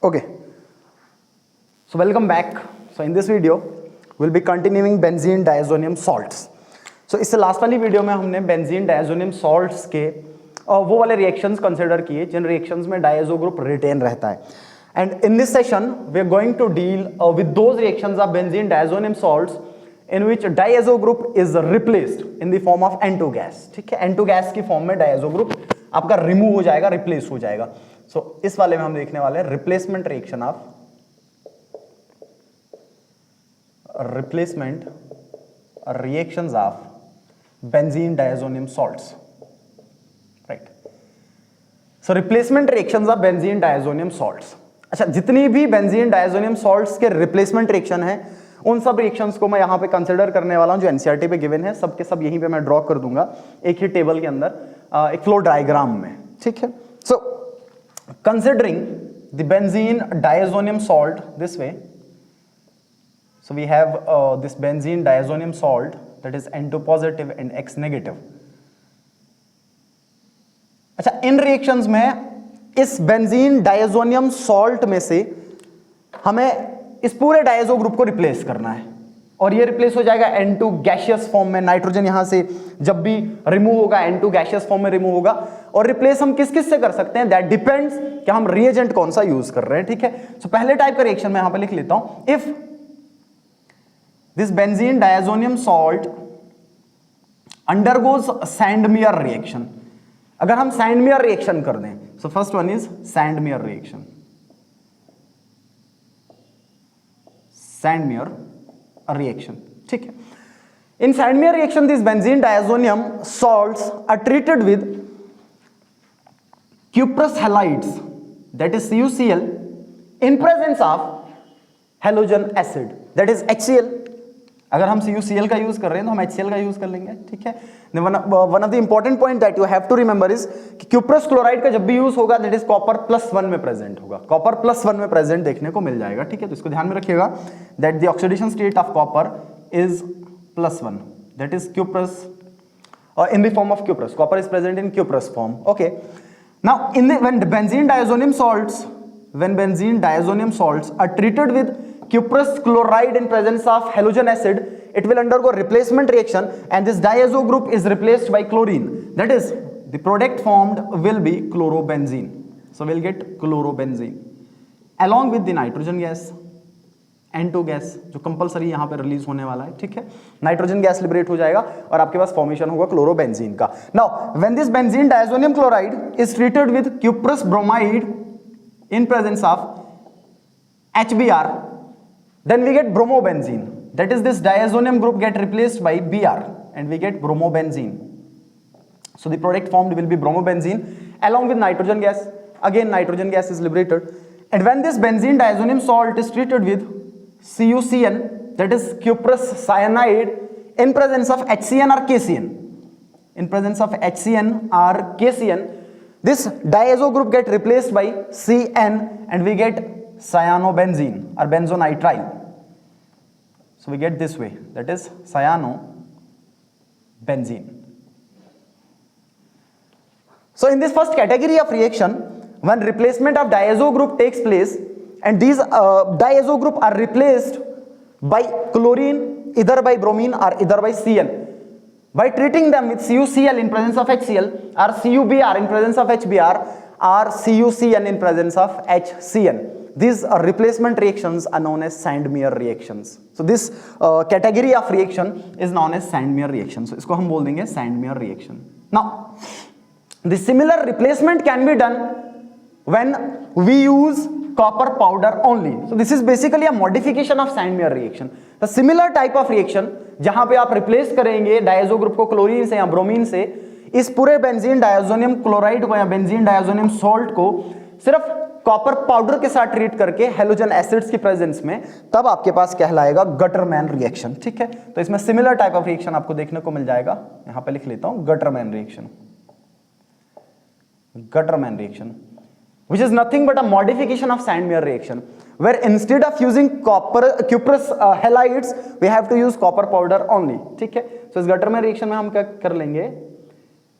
Okay, so welcome back. So in this video we'll be continuing benzene diazonium salts. So इससे last वाली video में हमने benzene diazonium salts के वो वाले रिएक्शंस कंसिडर किए जिन रिएक्शंस में डायजो ग्रुप रिटेन रहता है. And in this session we are going to deal with those reactions of benzene diazonium salts in which diazo group is replaced in the form of N2 gas. ठीक है, N2 gas की form में diazo group आपका remove हो जाएगा, replace हो जाएगा. सो इस वाले में हम देखने वाले हैं replacement reaction of reactions of benzene diazonium salts. Right, so replacement reactions of benzene diazonium salts. अच्छा, जितनी भी बेंजीन डायजोनियम सॉल्ट्स के रिप्लेसमेंट रिएक्शन है उन सब रिएक्शंस को मैं यहां पे कंसीडर करने वाला हूं जो एनसीईआरटी पे गिवन है. सब के सब यहीं पे मैं ड्रॉ कर दूंगा एक ही टेबल के अंदर, एक फ्लो डायग्राम में. ठीक है, so considering the benzene diazonium salt this way. So we have this benzene diazonium salt that is N2 positive and X negative. अच्छा, इन रिएक्शंस में इस बेंजीन डायजोनियम सॉल्ट में से हमें इस पूरे डायजो ग्रुप को रिप्लेस करना है और ये रिप्लेस हो जाएगा N2 गैसियस फॉर्म में. नाइट्रोजन यहां से जब भी रिमूव होगा N2 गैसियस फॉर्म में रिमूव होगा. और रिप्लेस हम किस किस से कर सकते हैं, दैट डिपेंड्स कि हम रिएजेंट कौन सा यूज कर रहे हैं. ठीक है, सो पहले टाइप का रिएक्शन मैं यहां पे लिख लेता हूं. If this benzene diazonium salt undergoes Sandmeyer reaction, अगर हम सैंडमियर रिएक्शन कर दें, so first one is Sandmeyer reaction. Sandmeyer reaction. ठीक है, in Sandmeyer reaction these benzene diazonium salts are treated with cuprous halides, that is CuCl, in presence of halogen acid, that is HCl. अगर हम CuCl का use कर रहे हैं तो हम HCl का यूज कर लेंगे. ठीक है, one of the important point that you have to remember is कि क्यूप्रस क्लोराइड का जब भी यूज होगा दैट इज कॉपर +1 में प्रेजेंट होगा. कॉपर +1 में प्रेजेंट देखने को मिल जाएगा. ठीक है, तो इसको ध्यान में रखिएगा that the oxidation state of copper is +1, that is cuprous in the form of cuprous. Copper is present in cuprous form. Okay, now when benzene diazonium salts are treated with cuprous chloride in presence of halogen acid, it will undergo replacement reaction and this diazo group is replaced by chlorine. That is, the product formed will be chlorobenzene. So we'll get chlorobenzene along with the nitrogen gas, N2 gas जो compulsory यहां पे release होने वाला है. ठीक है, nitrogen gas liberate हो जाएगा और आपके पास फॉर्मेशन होगा क्लोरोबेंजीन का. Now when this benzene diazonium chloride is treated with cuprous bromide in presence of HBr, then we get bromobenzene. That is, this diazonium group get replaced by Br and we get bromobenzene. So the product formed will be bromobenzene along with nitrogen gas. Again nitrogen gas is liberated, and when this benzene diazonium salt is treated with CuCN, that is cuprous cyanide, in presence of HCN or KCN, in presence of HCN or KCN, this diazo group get replaced by Cn and we get cyanobenzene or benzonitrile. So we get this way, that is cyanobenzene. So in this first category of reaction, when replacement of diazo group takes place and these diazo group are replaced by chlorine, either by bromine or either by Cl, by treating them with CuCl in presence of HCl or CuBr in presence of HBr or CuCN in presence of HCN. These replacement reactions are known as Sandmeyer reactions. So this category of reaction is known as Sandmeyer reaction. So इसको हम बोल देंगे Sandmeyer reaction. Now, the similar replacement can be done when we use copper powder only. So this is basically a modification of Sandmeyer reaction. The similar type of reaction जहां पे आप replace करेंगे diazo group को chlorine से या bromine से, इस पूरे बेंजीन डायजोनियम क्लोराइड को या बेंजीन डायजोनियम सॉल्ट को सिर्फ कॉपर पाउडर के साथ ट्रीट करके हेलोजन एसिड्स की प्रेजेंस में, तब आपके पास कहलाएगा गटरमैन रिएक्शन. ठीक है, तो इसमें सिमिलर टाइप ऑफ रिएक्शन आपको देखने को मिल जाएगा. यहां पे लिख लेता हूं Gattermann reaction. Gattermann reaction which is nothing but a modification of Sandmeyer reaction, where instead of using cuprous halides we have to use copper powder only. ठीक है, so इस गटरमैन रिएक्शन में हम क्या कर लेंगे,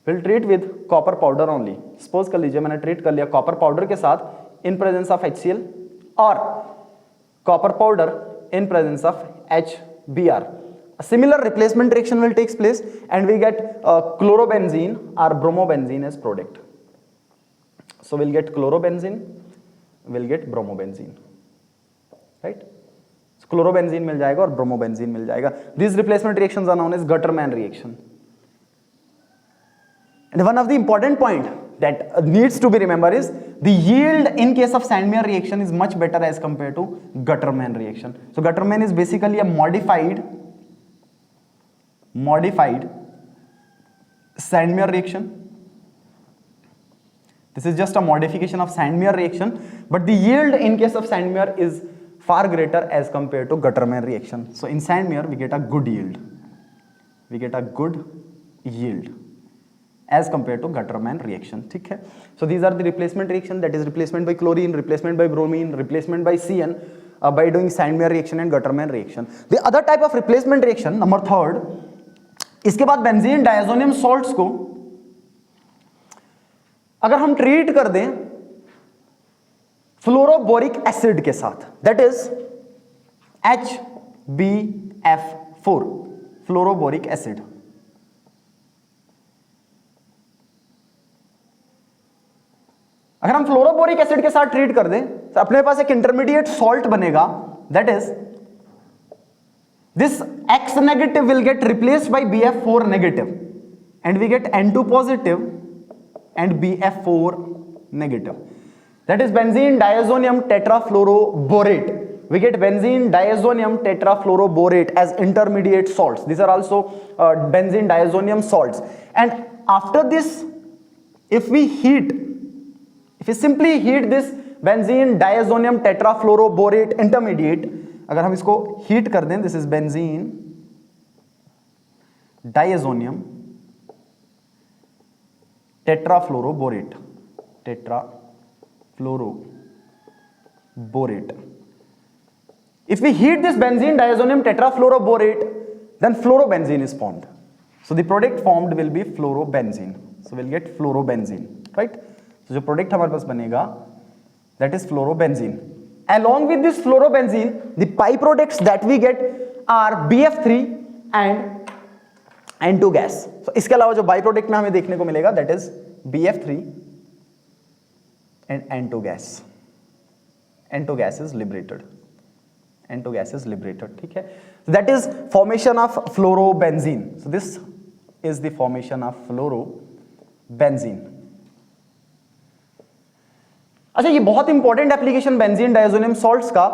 we'll treat with copper powder only. Suppose कर लीजिए मैंने ट्रीट कर लिया कॉपर पाउडर के साथ in presence of HCl or copper powder in presence of HBr. A similar replacement reaction will take place and we get chlorobenzene or bromobenzene as product. So we'll get chlorobenzene, we'll get bromobenzene, right? So chlorobenzene मिल जाएगा और bromobenzene मिल जाएगा. These replacement reactions are known as Gutermann reaction. And one of the important point that needs to be remembered is the yield in case of Sandmeyer reaction is much better as compared to Gutermann reaction. So Gutermann is basically a modified Sandmeyer reaction. This is just a modification of Sandmeyer reaction, but the yield in case of Sandmeyer is far greater as compared to Gutermann reaction. So in Sandmeyer we get a good yield. We get a good yield as compared to Gutermann reaction. ठीक है? So these are the replacement reaction, that is replacement by chlorine, replacement by bromine, replacement by CN by doing Sandmeyer reaction and Gutermann reaction. The other type of replacement reaction, number third, इसके बाद benzene diazonium salts को अगर हम treat कर दें fluoroboric acid के साथ, that is HbF4 fluoroboric acid. अगर हम फ्लोरोबोरिक एसिड के साथ ट्रीट कर दें तो अपने पास एक इंटरमीडिएट सॉल्ट बनेगा, that is this X negative will get replaced by BF4 negative and we get N2 positive and BF4 negative. That is benzene diazonium tetrafluoroborate. We get benzene diazonium tetrafluoroborate as intermediate salts. These are also benzene diazonium salts. And after this, if we simply heat this benzene diazonium tetrafluoroborate intermediate, अगर हम इसको heat कर दें, this is benzene diazonium tetrafluoroborate. If we heat this benzene diazonium tetrafluoroborate, then fluorobenzene is formed. So the product formed will be fluorobenzene. So we'll get fluorobenzene, right? So जो product हमारे पास बनेगा, that is fluorobenzene. Along with this fluorobenzene, the byproducts that we get are BF3 and N2 gas. So इसके अलावा जो byproduct में हमें देखने को मिलेगा, that is BF3 and N2 gas. N2 gas is liberated. N2 gas is liberated. ठीक है? So that is formation of fluorobenzene. So this is the formation of fluorobenzene. अच्छा, ये बहुत important application benzene diazonium salts का,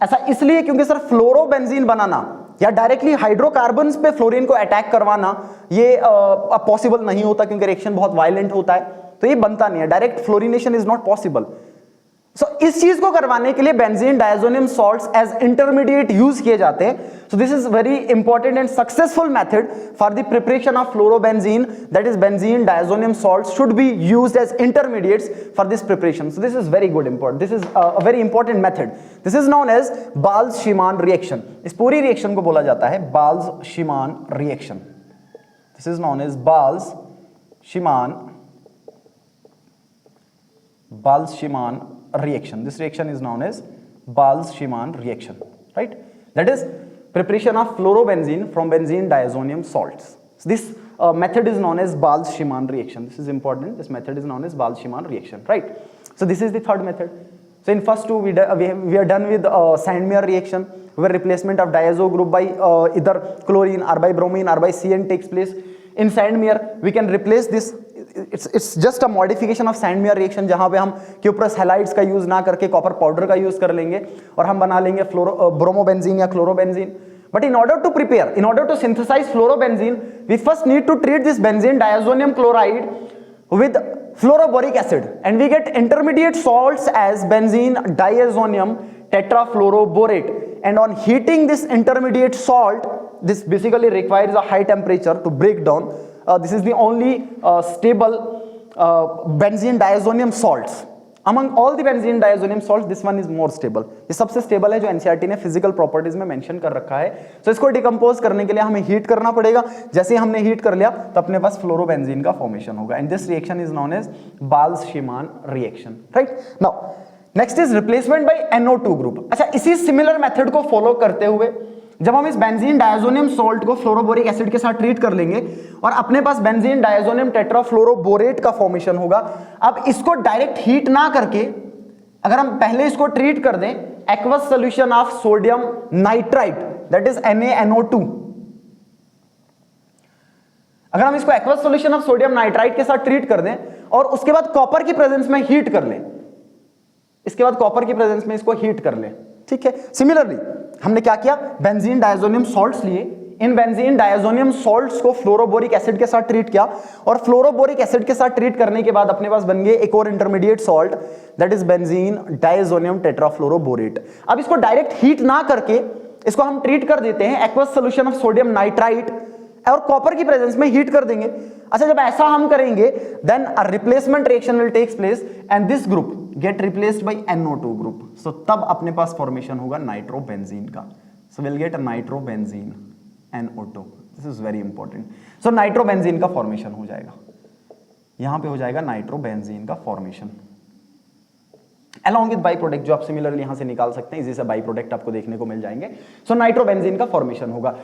ऐसा इसलिए क्योंकि sir fluorobenzene बनाना या डायरेक्टली हाइड्रोकार्बन्स पे फ्लोरीन को अटैक करवाना ये पॉसिबल नहीं होता क्योंकि रिएक्शन बहुत वायलेंट होता है, तो ये बनता नहीं है. Direct fluorination is not possible. So इस चीज को करवाने के लिए benzene diazonium salts as intermediate use किए जाते हैं. So this is very important and successful method for the preparation of fluorobenzene, that is benzene diazonium salts should be used as intermediates for this preparation. So this is very good important, this is a very important method. This is known as Balz Schiemann reaction. इस पूरी reaction को बोला जाता है Balz Schiemann reaction. This is known as Balz Schiemann reaction. This reaction is known as Balz-Schiemann reaction, right? That is preparation of fluorobenzene from benzene diazonium salts. So this method is known as Balz-Schiemann reaction. This is important. This method is known as Balz-Schiemann reaction, right? So this is the third method. So in first two we are done with Sandmeyer reaction where replacement of diazo group by either chlorine or by bromine or by CN takes place. In Sandmeyer we can replace this. It's just a modification of Sandmeyer reaction जहां पे हम cuprous halides का use ना करके copper powder का use कर लेंगे और हम बना लेंगे ब्रोमोबेंजीन या chlorobenzene. But in order to synthesize fluorobenzene, we first need to treat this benzene diazonium chloride with fluoroboric acid and we get intermediate salts as benzene diazonium tetrafluoroborate. And on heating this intermediate salt, this basically requires a high temperature to break down. This is the only stable benzene diazonium salts. Among all the benzene diazonium salts, this one is more stable. ये सबसे stable है जो NCERT ने physical properties में mention कर रखा है. तो इसको डिकम्पोज करने के लिए हमें हीट करना पड़ेगा. जैसे ही हमने हीट कर लिया तो अपने पास फ्लोरोबेंजीन का फॉर्मेशन होगा. And this reaction is known as Balz Schiemann reaction, right? Now next is replacement by NO2 group. अच्छा, इसी सिमिलर मेथड को फॉलो करते हुए जब हम इस बेंजीन डायजोनियम सॉल्ट को फ्लोरोबोरिक एसिड के साथ ट्रीट कर लेंगे और अपने पास बेंजीन डायजोनियम टेट्राफ्लोरोबोरेट का फॉर्मेशन होगा। अब इसको डायरेक्ट हीट ना करके अगर हम पहले इसको ट्रीट कर दें aqueous solution of sodium nitrite that is NaNO2, अगर हम इसको aqueous solution of sodium nitrite के साथ ट्रीट कर दें और उसके बाद कॉपर की प्रेजेंस में हीट कर लें, इसके बाद कॉपर की प्रेजेंस में इसको हीट कर लें, ठीक है। सिमिलरली हमने क्या किया, बेंजीन डायजोनियम सॉल्ट्स लिए, इन बेंजीन डायजोनियम सॉल्ट्स को फ्लोरोबोरिक एसिड के साथ ट्रीट किया और फ्लोरोबोरिक एसिड के साथ ट्रीट करने के बाद अपने पास बन गए एक और intermediate salt that is benzene diazonium tetrafluoroborate. अब इसको डायरेक्ट हीट ना करके इसको हम ट्रीट कर देते हैं aqueous solution of sodium nitrite और कॉपर की प्रेजेंस में हीट कर देंगे। अच्छा, जब ऐसा हम करेंगे then a replacement reaction will takes place and this group get replaced by NO2 group. So तब अपने पास फॉर्मेशन होगा नाइट्रोबेंजीन का। So will get nitrobenzene NO2, this is very important. So nitrobenzene का फॉर्मेशन हो जाएगा, यहां पे हो जाएगा नाइट्रोबेंजीन का formation along with by product जो आप सिमिलरली यहां से निकाल सकते हैं, इसी से बाई प्रोडक्ट आपको देखने को मिल जाएंगे। सो नाइट्रोबेंजीन का फॉर्मेशन होगा।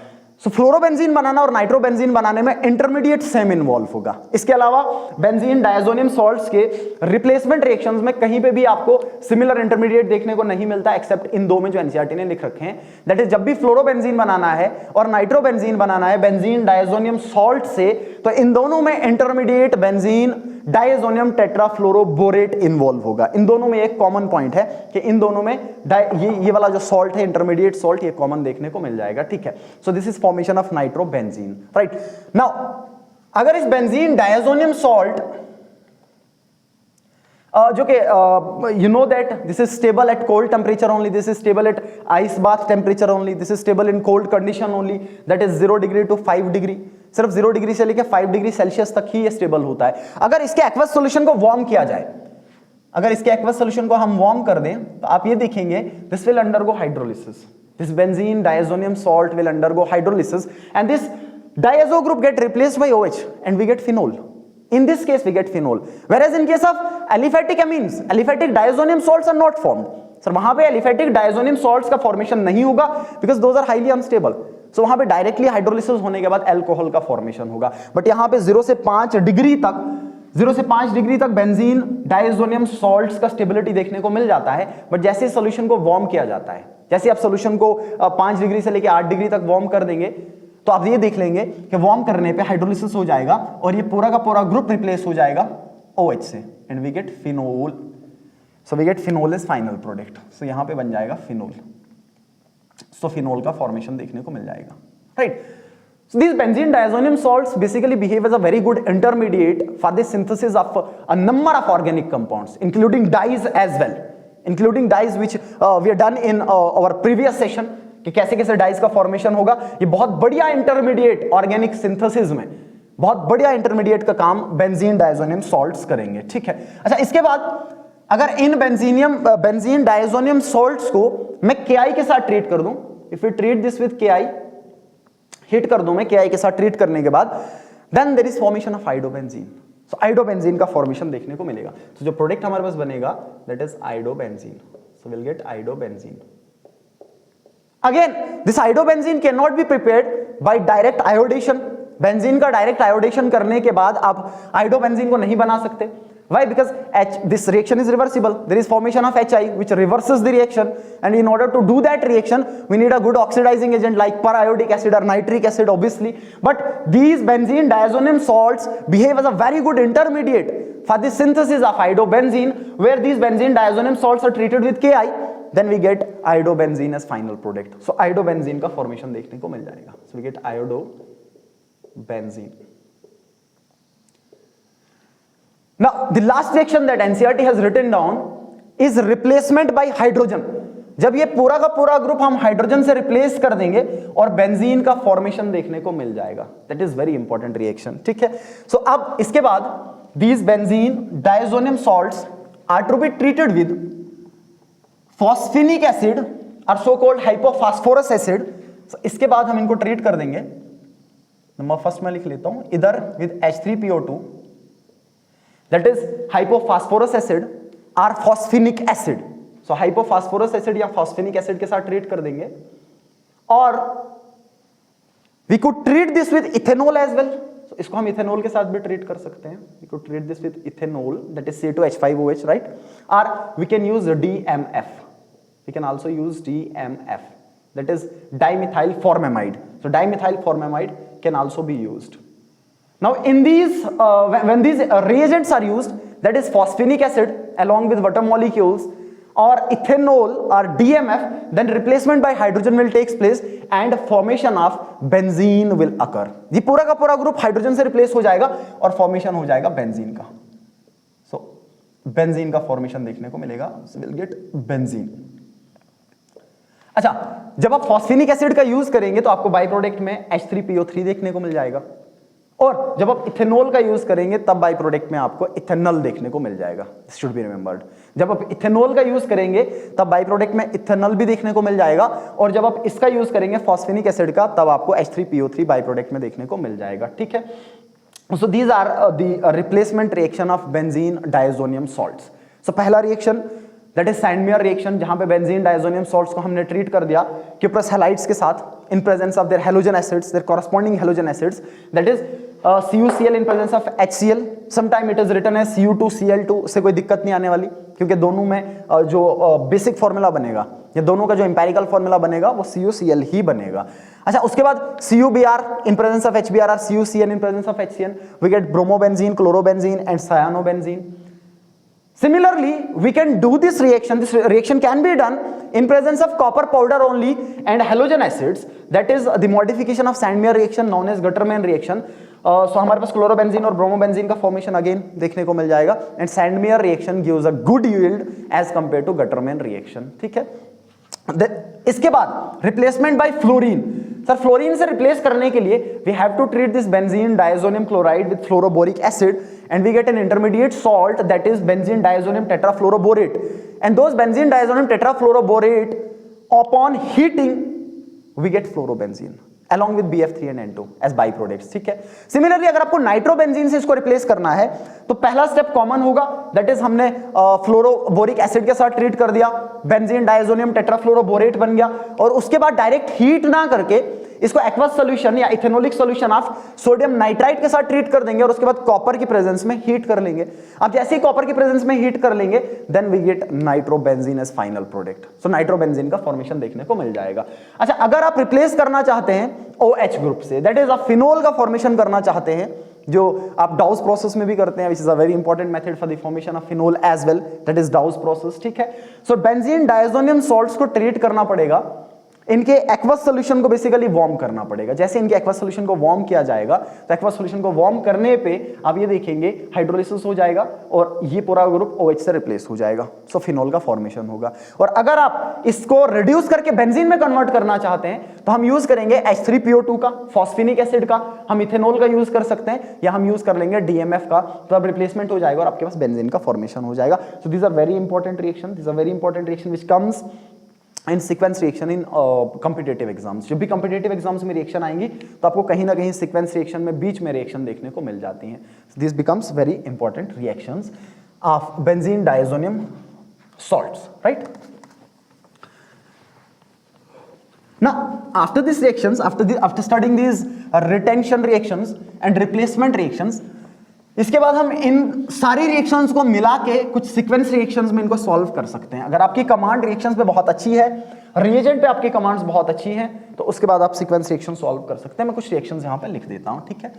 सो फ्लोरोबेंजीन बनाना और नाइट्रोबेंजीन बनाने में इंटरमीडिएट सेम इन्वॉल्व होगा। इसके अलावा बेंजीन डायजोनियम सॉल्ट्स के रिप्लेसमेंट रिएक्शंस में कहीं पे भी आपको सिमिलर इंटरमीडिएट देखने को नहीं मिलता एक्सेप्ट इन दो में जो एनसीईआरटी ने लिख रखे हैं। दैट इज जब भी फ्लोरोबेंजीन बनाना है और नाइट्रोबेंजीन बनाना है बेंजीन डायजोनियम सॉल्ट से, तो इन दोनों में इंटरमीडिएट बेंजीन डायजोनियम टेट्राफ्लोरोबोरेट इन्वॉल्व होगा। इन दोनों में एक कॉमन पॉइंट है कि इन दोनों में ये वाला जो सॉल्ट है इंटरमीडिएट सॉल्ट, ये कॉमन देखने को मिल जाएगा, ठीक है। सो this is formation of nitrobenzene, right. Now अगर इस बेंजीन डायजोनियम सॉल्ट जो कि you know that this is stable at cold temperature only, this is stable at ice bath temperature only, this is stable in cold condition only, that is 0 degree to 5 degree, सिर्फ 0 degree से लेकर 5 degree Celsius तक ही ये stable होता है। अगर इसके aqueous solution को वार्म किया जाए, अगर इसके एक्वस सॉल्यूशन को हम वार्म कर दें तो आप ये देखेंगे this will undergo hydrolysis, this benzene diazonium salt will undergo hydrolysis and this diazo group get replaced by OH and we get phenol. In this case we get phenol, whereas in case of aliphatic amines, aliphatic diazonium salts are not formed. Sir वहां पे aliphatic diazonium salts का formation नहीं होगा because those are highly unstable. So वहां पे directly hydrolysis होने के बाद अल्कोहल का फॉर्मेशन होगा। बट यहां पे 0 से 5 डिग्री तक बेंजीन डायजोनियम सॉल्ट्स का स्टेबिलिटी देखने को मिल जाता है। बट जैसे सॉल्यूशन को वार्म किया जाता है, जैसे आप सॉल्यूशन को 5 डिग्री से लेकर 8 डिग्री तक वार्म कर देंगे तो आप ये देख लेंगे कि वार्म करने पे हाइड्रोलिसिस हो जाएगा और ये पूरा का पूरा ग्रुप रिप्लेस हो जाएगा OH से and we get phenol. So we get phenol is final product. So यहां पे बन जाएगा फिनोल। सो फिनोल का फॉर्मेशन देखने को मिल जाएगा, right. So these benzene diazonium salts basically behave as a very good intermediate for the synthesis of a number of organic compounds, including dyes as well, including dyes which we have done in our previous session कि कैसे कैसे dies का formation होगा। ये बहुत बढ़िया intermediate organic synthesis में बहुत बढ़िया इंटरमीडिएट का काम बेंजीन डायजोनियम सॉल्ट्स करेंगे, ठीक है। अच्छा, इसके बाद अगर इन बेंजीन डायजोनियम सॉल्ट्स को मैं KI के साथ ट्रीट कर दूं, if you treat this with KI, heat कर दूं मैं KI के साथ ट्रीट करने के बाद, then there is formation of iodobenzene. So iodobenzene का फॉर्मेशन देखने को मिलेगा। तो जो प्रोडक्ट हमारे पास बनेगा that is iodobenzene. So will get iodobenzene. Again, this idobenzene cannot be prepared by direct iodation. Benzene का डायरेक्ट आयोडेशन करने के बाद आप आइडोबेंजीन को नहीं बना सकते। Why? Because this reaction is reversible. There is formation of HI which reverses the reaction, and in order to do that reaction, we need a good oxidizing agent like periodic acid or nitric acid, obviously. But these benzene diazonium salts behave as a very good intermediate for the synthesis of idobenzene, where these benzene diazonium salts are treated with Ki. Then we get iodobenzene as final product. So iodobenzene का formation देखने को मिल जाएगा. So we get iodobenzene. Now the last reaction that NCERT has written down is replacement by hydrogen. जब ये पूरा का पूरा ग्रुप हम हाइड्रोजन से रिप्लेस कर देंगे और बेंजीन का फॉर्मेशन देखने को मिल जाएगा. That is very important reaction. ठीक है. So अब इसके बाद these benzene diazonium salts are to be treated with phosphinic acid or so called hypophosphorus acid. So, इसके बाद हम इनको ट्रीट कर देंगे. नंबर फर्स्ट में लिख लेता हूं, इधर with H3PO2 that is hypophosphorus acid or phosphinic acid. So hypophosphorous acid या फॉस्फेनिक एसिड के साथ ट्रीट कर देंगे, और we could treat this with ethanol as well, इसको हम इथेनॉल के साथ भी ट्रीट कर सकते हैं, we could treat this with ethanol that is C2H5OH, right, और we can use DMF, we can also use DMF, that is dimethyl formamide. So dimethyl formamide can also be used. Now in these when these reagents are used, that is phosphenic acid along with water molecules or ethanol or DMF, then replacement by hydrogen will takes place and formation of benzene will occur. ये पूरा का पूरा group hydrogen से replace हो जाएगा और formation हो जाएगा बेंजीन का. So बेंजीन का फॉर्मेशन देखने को मिलेगा, so we'll get benzene. अच्छा, जब आप फॉस्फेनिक एसिड का यूज करेंगे तो आपको बाई प्रोडक्ट में H3PO3 देखने को मिल जाएगा, और जब आप इथेनॉल का यूज करेंगे तब बाई प्रोडक्ट में आपको इथेनॉल देखने को मिल जाएगा. शुड बी रिमेंबर्ड, जब आप इथेनॉल का यूज करेंगे तब बाई प्रोडक्ट में इथेनॉल भी देखने को मिल जाएगा, और जब आप इसका यूज करेंगे फॉस्फेनिक एसिड का तब आपको H3PO3 बाई प्रोडक्ट में देखने को मिल जाएगा. ठीक है, so these are the replacement reaction of benzene diazonium salts. So पहला reaction that is Sandmeyer reaction, जहां पे बेंजीन डायजोनियम सॉल्ट्स को हमने ट्रीट कर दिया क्यूप्रस हैलाइड्स के साथ in presence of their halogen acids, their corresponding halogen acids, that is CuCl in presence of HCl. Sometime it is written as Cu2Cl2, से कोई दिक्कत नहीं आने वाली, क्योंकि दोनों में जो बेसिक फॉर्मूला बनेगा, ये दोनों का जो एम्पेरिकल फॉर्मूला बनेगा वो CuCl ही बनेगा. अच्छा, उसके बाद CuBr in presence of HBr, CuCN in presence of HCN, we get bromobenzene, chlorobenzene and cyanobenzene. Similarly, we can do this reaction. This reaction can be done in presence of copper powder only and halogen acids. That is the modification of Sandmeyer reaction known as Gutterman reaction. So हमारे पास chlorobenzene और bromobenzene का formation again देखने को मिल जाएगा, and Sandmeyer reaction gives a good yield as compared to Gutterman reaction. ठीक है. इसके बाद replacement by fluorine. Sir fluorine से रिप्लेस करने के लिए we have to treat this benzene diazonium chloride with fluoroboric acid and we get an intermediate salt that is benzene diazonium tetrafluoroborate, and those benzene diazonium tetrafluoroborate upon heating we get fluorobenzene along with BF3 and N2 as byproducts. ठीक है. Similarly अगर आपको nitrobenzene से इसको replace करना है तो पहला स्टेप कॉमन होगा, दैट इज हमने फ्लोरोबोरिक एसिड के साथ ट्रीट कर दिया, बेंजीन डायजोनियम टेट्राफ्लोरोबोरेट बन गया, और उसके बाद डायरेक्ट हीट ना करके इसको एक्वस सॉल्यूशन या ethanolic solution of sodium nitrite के साथ ट्रीट कर देंगे, और उसके बाद कॉपर की प्रेजेंस में हीट कर लेंगे. अब जैसे ही कॉपर की प्रेजेंस में हीट कर लेंगे then we get nitrobenzene as final product. So nitrobenzene का फॉर्मेशन देखने को मिल जाएगा. अच्छा, अगर आप रिप्लेस करना चाहते हैं OH ग्रुप से, दैट इज आप फिनोल का फॉर्मेशन करना चाहते हैं, जो आप डाउस प्रोसेस में भी करते हैं, which is a very important method for the formation of phenol as well, that is Dow's process. ठीक है. सो बेंजीन डायजोनियम सॉल्ट्स को ट्रीट करना पड़ेगा, इनके एक्वस सॉल्यूशन को बेसिकली वार्म करना पड़ेगा. जैसे इनके एक्वस सॉल्यूशन को वार्म किया जाएगा तो एक्वस सॉल्यूशन को वार्म करने पे आप ये देखेंगे हाइड्रोलिसिस हो जाएगा और ये पूरा ग्रुप OH से रिप्लेस हो जाएगा. सो फिनोल का फॉर्मेशन होगा. और अगर आप इसको रिड्यूस करके बेंजीन में कन्वर्ट करना चाहते हैं तो हम यूज करेंगे H3PO2 का, फॉस्फेनिक एसिड का, हम इथेनॉल का यूज कर सकते हैं, या हम यूज कर लेंगे DMF का, तो अब रिप्लेसमेंट हो जाएगा और आपके पास बेंजीन का फॉर्मेशन हो जाएगा. So this are very important reaction, this are very important reaction which comes in sequence reaction in competitive exams. जब भी कॉम्पिटिटिव एग्जाम्स में रिएक्शन आएंगी तो आपको कहीं ना कहीं सीक्वेंस रिएक्शन में बीच में रिएक्शन देखने को मिल जाती हैं. This becomes very important reactions of benzene diazonium salts, right? Now after these reactions, after studying these retention reactions and replacement reactions, इसके बाद हम इन सारी रिएक्शंस को मिला के कुछ सीक्वेंस रिएक्शंस में इनको सॉल्व कर सकते हैं. अगर आपकी कमांड रिएक्शंस पे बहुत अच्छी है, रिएजेंट पे आपकी कमांड्स बहुत अच्छी हैं, तो उसके बाद आप सीक्वेंस रिएक्शन सॉल्व कर सकते हैं. मैं कुछ रिएक्शंस यहां पे लिख देता हूं. ठीक है.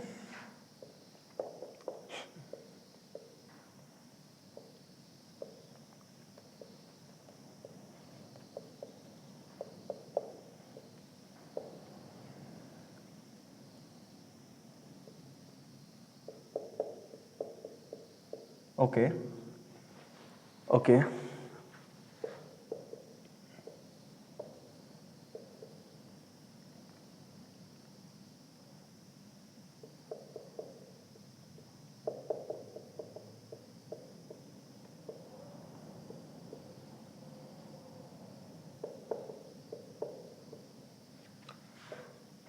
Okay okay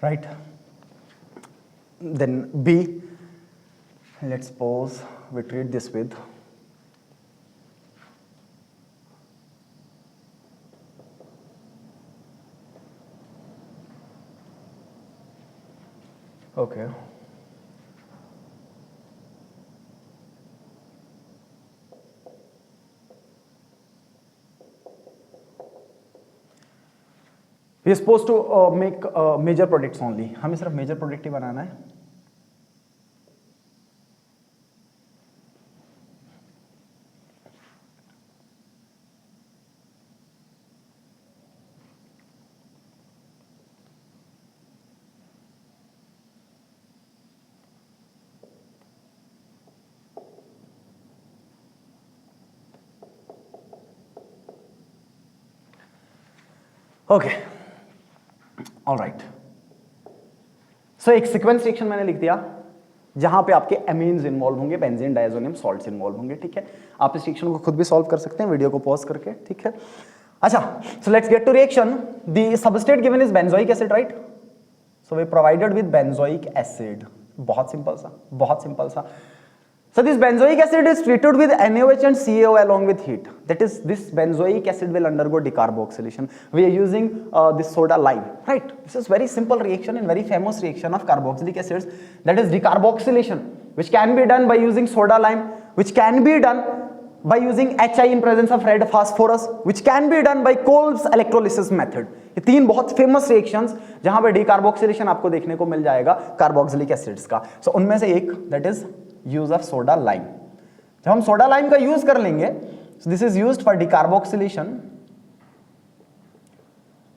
right, then B, let's suppose we treat this with okay we are supposed to make major products only, हमें सिर्फ मेजर प्रोडक्ट ही बनाना है। ओके ऑलराइट, सो एक सीक्वेंस रिएक्शन मैंने लिख दिया जहां पे आपके एमीन्स इन्वॉल्व होंगे, बेंजीन डायजोनियम सॉल्ट्स इन्वॉल्व होंगे, ठीक है। आप इस रिएक्शन को खुद भी सॉल्व कर सकते हैं वीडियो को पॉज करके, ठीक है। अच्छा, so let's get to reaction. The substrate given is benzoic acid, right? So we provided with benzoic acid, बहुत सिंपल सा, बहुत सिंपल सा। So this benzoic acid is treated with NaOH and CaO along with heat. That is, this benzoic acid will undergo decarboxylation. We are using this soda lime, right? This is very simple reaction and very famous reaction of carboxylic acids. That is decarboxylation, which can be done by using soda lime, which can be done by using HI in presence of red phosphorus, which can be done by Kolb's electrolysis method. ये तीन बहुत famous reactions जहां पे decarboxylation आपको देखने को मिल जाएगा कार्बोक्सिलिक एसिड्स का। सो उनमें से एक दैट इज यूज ऑफ सोडा लाइम। जब हम सोडा लाइम का यूज कर लेंगे, so this is used for decarboxylation.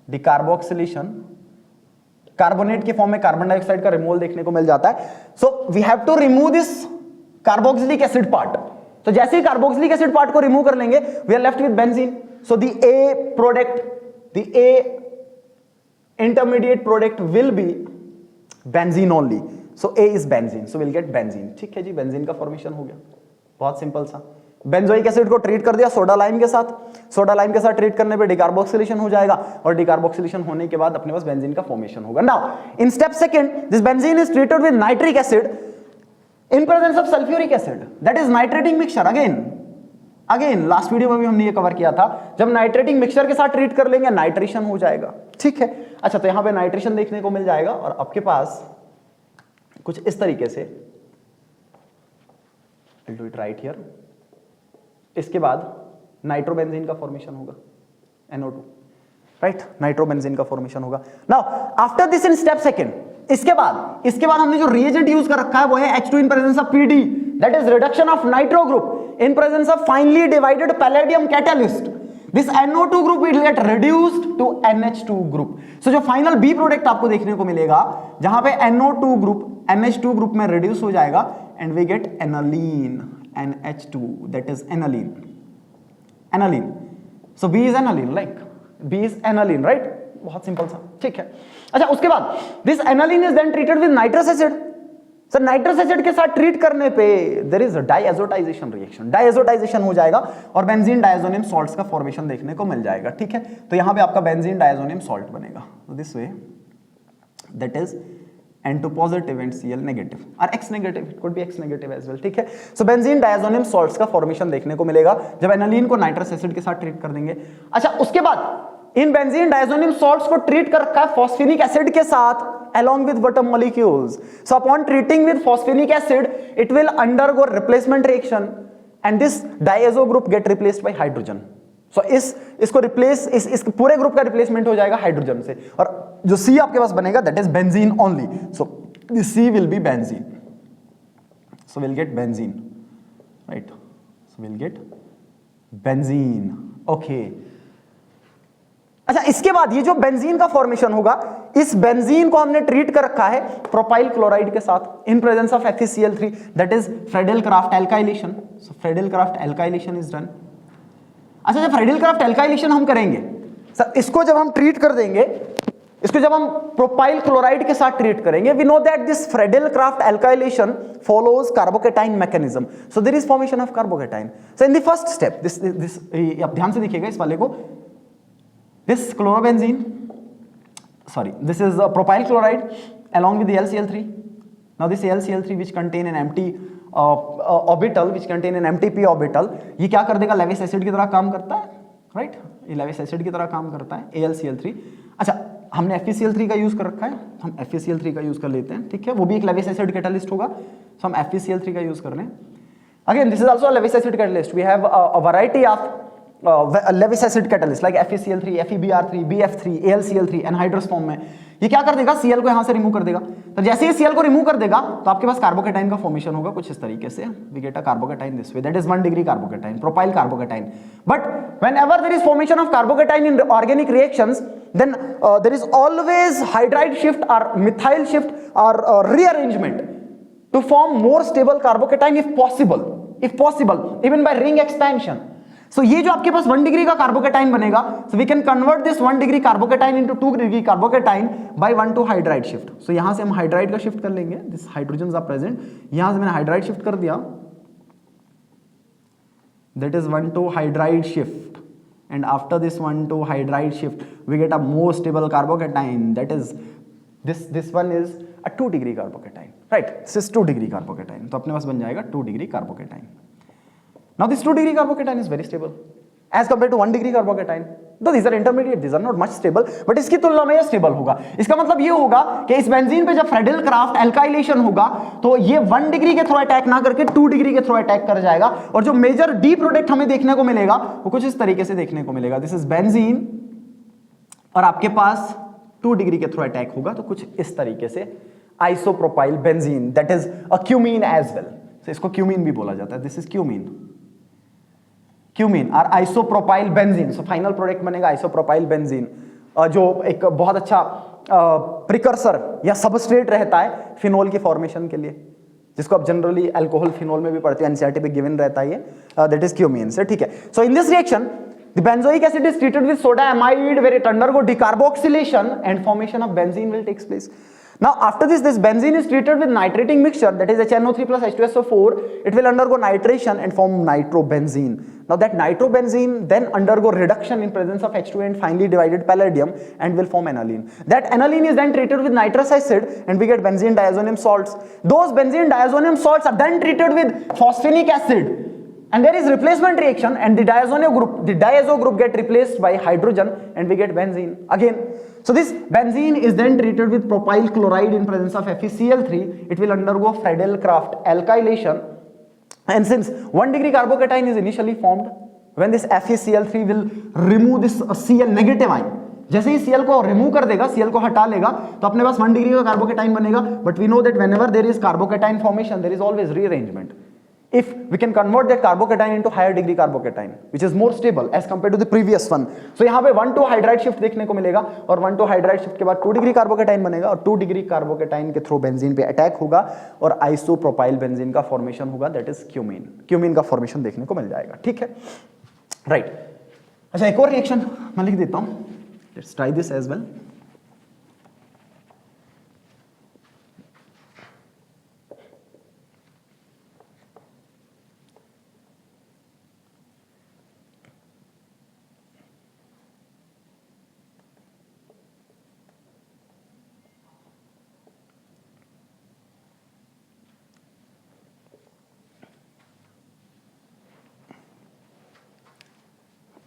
Decarboxylation carbonate के फॉर्म में कार्बन डाइऑक्साइड का रिमूवल देखने को मिल जाता है। So we have to remove this carboxylic acid part. तो जैसे ही कार्बोक्सिलिक एसिड पार्ट को रिमूव कर लेंगे, we are left with benzene. So the A product, the A intermediate product will be benzene only. So A is benzene, so we'll get benzene. ठीक है जी, benzene का formation हो गया, बहुत simple सा। बेंजोइक एसिड को ट्रीट कर दिया सोडा लाइम के साथ, सोडा लाइम के साथ ट्रीट करने पे डिकार्बोक्सिलेशन हो जाएगा और डिकार्बोक्सिलेशन होने के बाद अपने पास बेंजीन का फॉर्मेशन होगा। Now in step second, this benzene is treated with nitric acid in presence of sulphuric acid, that is nitrating mixture. Again last video में भी हमने ये कवर किया था, जब नाइट्रेटिंग मिक्सचर के साथ ट्रीट कर लेंगे नाइट्रेशन हो जाएगा, ठीक है। अच्छा, तो यहां पे नाइट्रेशन देखने को मिल जाएगा और आपके पास कुछ इस तरीके से, I'll do it right here, इसके बाद नाइट्रोबेंजीन का फॉर्मेशन होगा, NO2, राइट? नाइट्रोबेंजीन का फॉर्मेशन होगा। Now after this in step second, इसके बाद हमने जो रिएजेंट यूज कर रखा है वो है H2 in presence of PD, that is reduction of nitro group in presence of finely divided palladium catalyst. This NO2 group will get reduced to NH2 group. So जो फाइनल B प्रोडक्ट आपको देखने को मिलेगा जहां पे NO2 group NH2 group में reduce हो जाएगा and we get aniline, NH2, that is aniline. So B is aniline, like B is aniline, right? बहुत सिंपल सा, ठीक है। अच्छा, उसके बाद this aniline is then treated with nitrous acid. Sir nitrous acid के साथ ट्रीट करने पे there is diazotization reaction, diazotization हो जाएगा और बेंजीन डायजोनियम सॉल्ट्स का फॉर्मेशन देखने को मिल जाएगा, ठीक है। तो यहां पे आपका बेंजीन डायजोनियम सॉल्ट बनेगा this way, that is N2 positive and Cl negative or X negative, it could be X negative as well, ठीक है। सो बेंजीन डायजोनियम सॉल्ट्स का फॉर्मेशन देखने को मिलेगा जब एनालिन को नाइट्रस एसिड के साथ ट्रीट कर देंगे। अच्छा, उसके बाद इन बेंजीन डायजोनियम सॉल्ट्स को ट्रीट कर रखा है फॉस्फेनिक एसिड के साथ along with water molecules. So upon treating with phosphenic acid, it will undergo replacement reaction and this diazo group get replaced by hydrogen. So इसको रिप्लेस, इस पूरे group का रिप्लेसमेंट हो जाएगा हाइड्रोजन से और जो C आपके पास बनेगा that is benzene only. So this C will be benzene. So we'll get benzene, right? So we'll get benzene. Okay. अच्छा, इसके बाद ये जो बेंजीन का फॉर्मेशन होगा, इस बेंजीन को हमने ट्रीट कर रखा है प्रोपाइल क्लोराइड के साथ in presence of FeCl3, that is Friedel Craft alkylation. So Friedel Craft alkylation is done. अच्छा, जब फ्रेडेल-क्राफ्ट एल्काइलेशन हम करेंगे सर, इसको जब हम ट्रीट कर देंगे, इसको जब हम प्रोपाइल क्लोराइड के साथ ट्रीट करेंगे, we know that this Friedel Craft alkylation follows carbocation mechanism. So there is formation of carbocation. So in the first step, this आप ध्यान से देखिएगा इस वाले को, this chlorobenzene, sorry, this is a propyl chloride along with the LCl3. Now this LCl3 which contain an empty orbital, which contain an empty p orbital, ये क्या कर देगा, लेविस एसिड की तरह काम करता है, राइट? ये लेविस एसिड की तरह काम करता है AlCl3। अच्छा, हमने FeCl3 का यूज कर रखा है, हम FeCl3 का यूज कर लेते हैं, ठीक है, वो भी एक लेविस एसिड कैटालिस्ट होगा, सो हम FeCl3 का यूज कर रहे हैं. Again, this is also a Lewis acid catalyst. We have a variety of Lewis acid catalyst like FeCl3, FeBr3, BF3, AlCl3 anhydrous form में. ये क्या कर देगा, Cl को यहां से रिमूव कर देगा. तो जैसे ही Cl को रिमूव कर देगा तो आपके पास कार्बोकेटाइन का फॉर्मेशन होगा कुछ इस तरीके से. We get a carbocation this way, that is 1 degree carbocation, propyl carbocation. But whenever there is formation of carbocation in organic reactions, then there is always hydride shift or methyl shift or rearrangement to form more stable carbocation if possible, even by ring expansion. So ये जो आपके पास 1 degree का carbocation बनेगा, so we can convert this 1 degree carbocation into 2 degree carbocation by 1,2 hydride shift. So यहां से हम hydride का shift कर लेंगे, this hydrogens are present, यहां से मैंने हाइड्राइड शिफ्ट कर दिया, that is 1,2 hydride shift, and after this 1,2 hydride shift we get a more stable carbocation, that is this one is a 2 degree carbocation, right? This is 2 degree carbocation, तो अपने पास बन जाएगा 2 degree carbocation. Now this 2 degree carbocation is very stable as compared to 1 degree carbocation. Though these are intermediate, these are not much stable, but इसकी तुलना में ये stable होगा. इसका मतलब ये होगा कि इस बेंजीन पे जब फ्रेडल क्राफ्ट एल्काइलेशन होगा तो ये 1 डिग्री के थ्रू अटैक ना करके 2 डिग्री के थ्रू अटैक कर जाएगा, और जो मेजर डी प्रोडक्ट हमें देखने को मिलेगा वो कुछ इस तरीके से देखने को मिलेगा. दिस इज बेंजीन और आपके पास 2 डिग्री के थ्रू अटैक होगा तो कुछ इस तरीके से isopropyl benzene, that is a cumene as well. इसको क्यूमीन भी बोला जाता है. दिस इज क्यूमीन और isopropyl benzene. So final product बनेगा आइसोप्रोपाइल बेंजीन, जो एक बहुत अच्छा प्रिकर्सर या सबस्ट्रेट रहता है फिनोल की फॉर्मेशन के लिए, जिसको आप जनरली अल्कोहल फिनोल में भी पढ़ते हैं, एनसीईआरटी पे गिवन रहता है ये, दैट इज क्यूमीन से, ठीक है. So in this reaction the benzoic acid is treated with soda amide where it undergo decarboxylation and formation of benzene will takes place. Now after this benzene is treated with nitrating mixture, that is HNO3 plus H2SO4. It will undergo nitration and form nitrobenzene. Now that nitrobenzene then undergo reduction in presence of H2 and finely divided palladium and will form aniline. That aniline is then treated with nitrous acid and we get benzene diazonium salts. Those benzene diazonium salts are then treated with phosphinic acid. And there is replacement reaction and the diazo group get replaced by hydrogen and we get benzene again. So this benzene is then treated with propyl chloride in presence of FeCl3. It will undergo Friedel-Crafts alkylation, and since 1 degree carbocation is initially formed, when this FeCl3 will remove this Cl negative ion, जैसे ही Cl को remove कर देगा, Cl को हटा लेगा तो अपने पास 1 डिग्री का कार्बोकेटाइन बनेगा. But we know that whenever there is carbocation formation there is always rearrangement. If we can convert that carbocation into higher degree carbocation, which is more stable as compared to the previous one, so यहाँ पे 1,2 hydride shift देखने को मिलेगा और 1,2 hydride shift के बाद 2 degree carbocation बनेगा और 2 डिग्री कार्बोकेटाइन के थ्रू बेंजीन पे अटैक होगा और आइसोप्रोपाइल बेंजीन का फॉर्मेशन होगा, दैट इज क्यूमीन. क्यूमीन का फॉर्मेशन देखने को मिल जाएगा, ठीक है, राइट. अच्छा, एक और रिएक्शन मैं लिख देता हूँ, let's try this as well.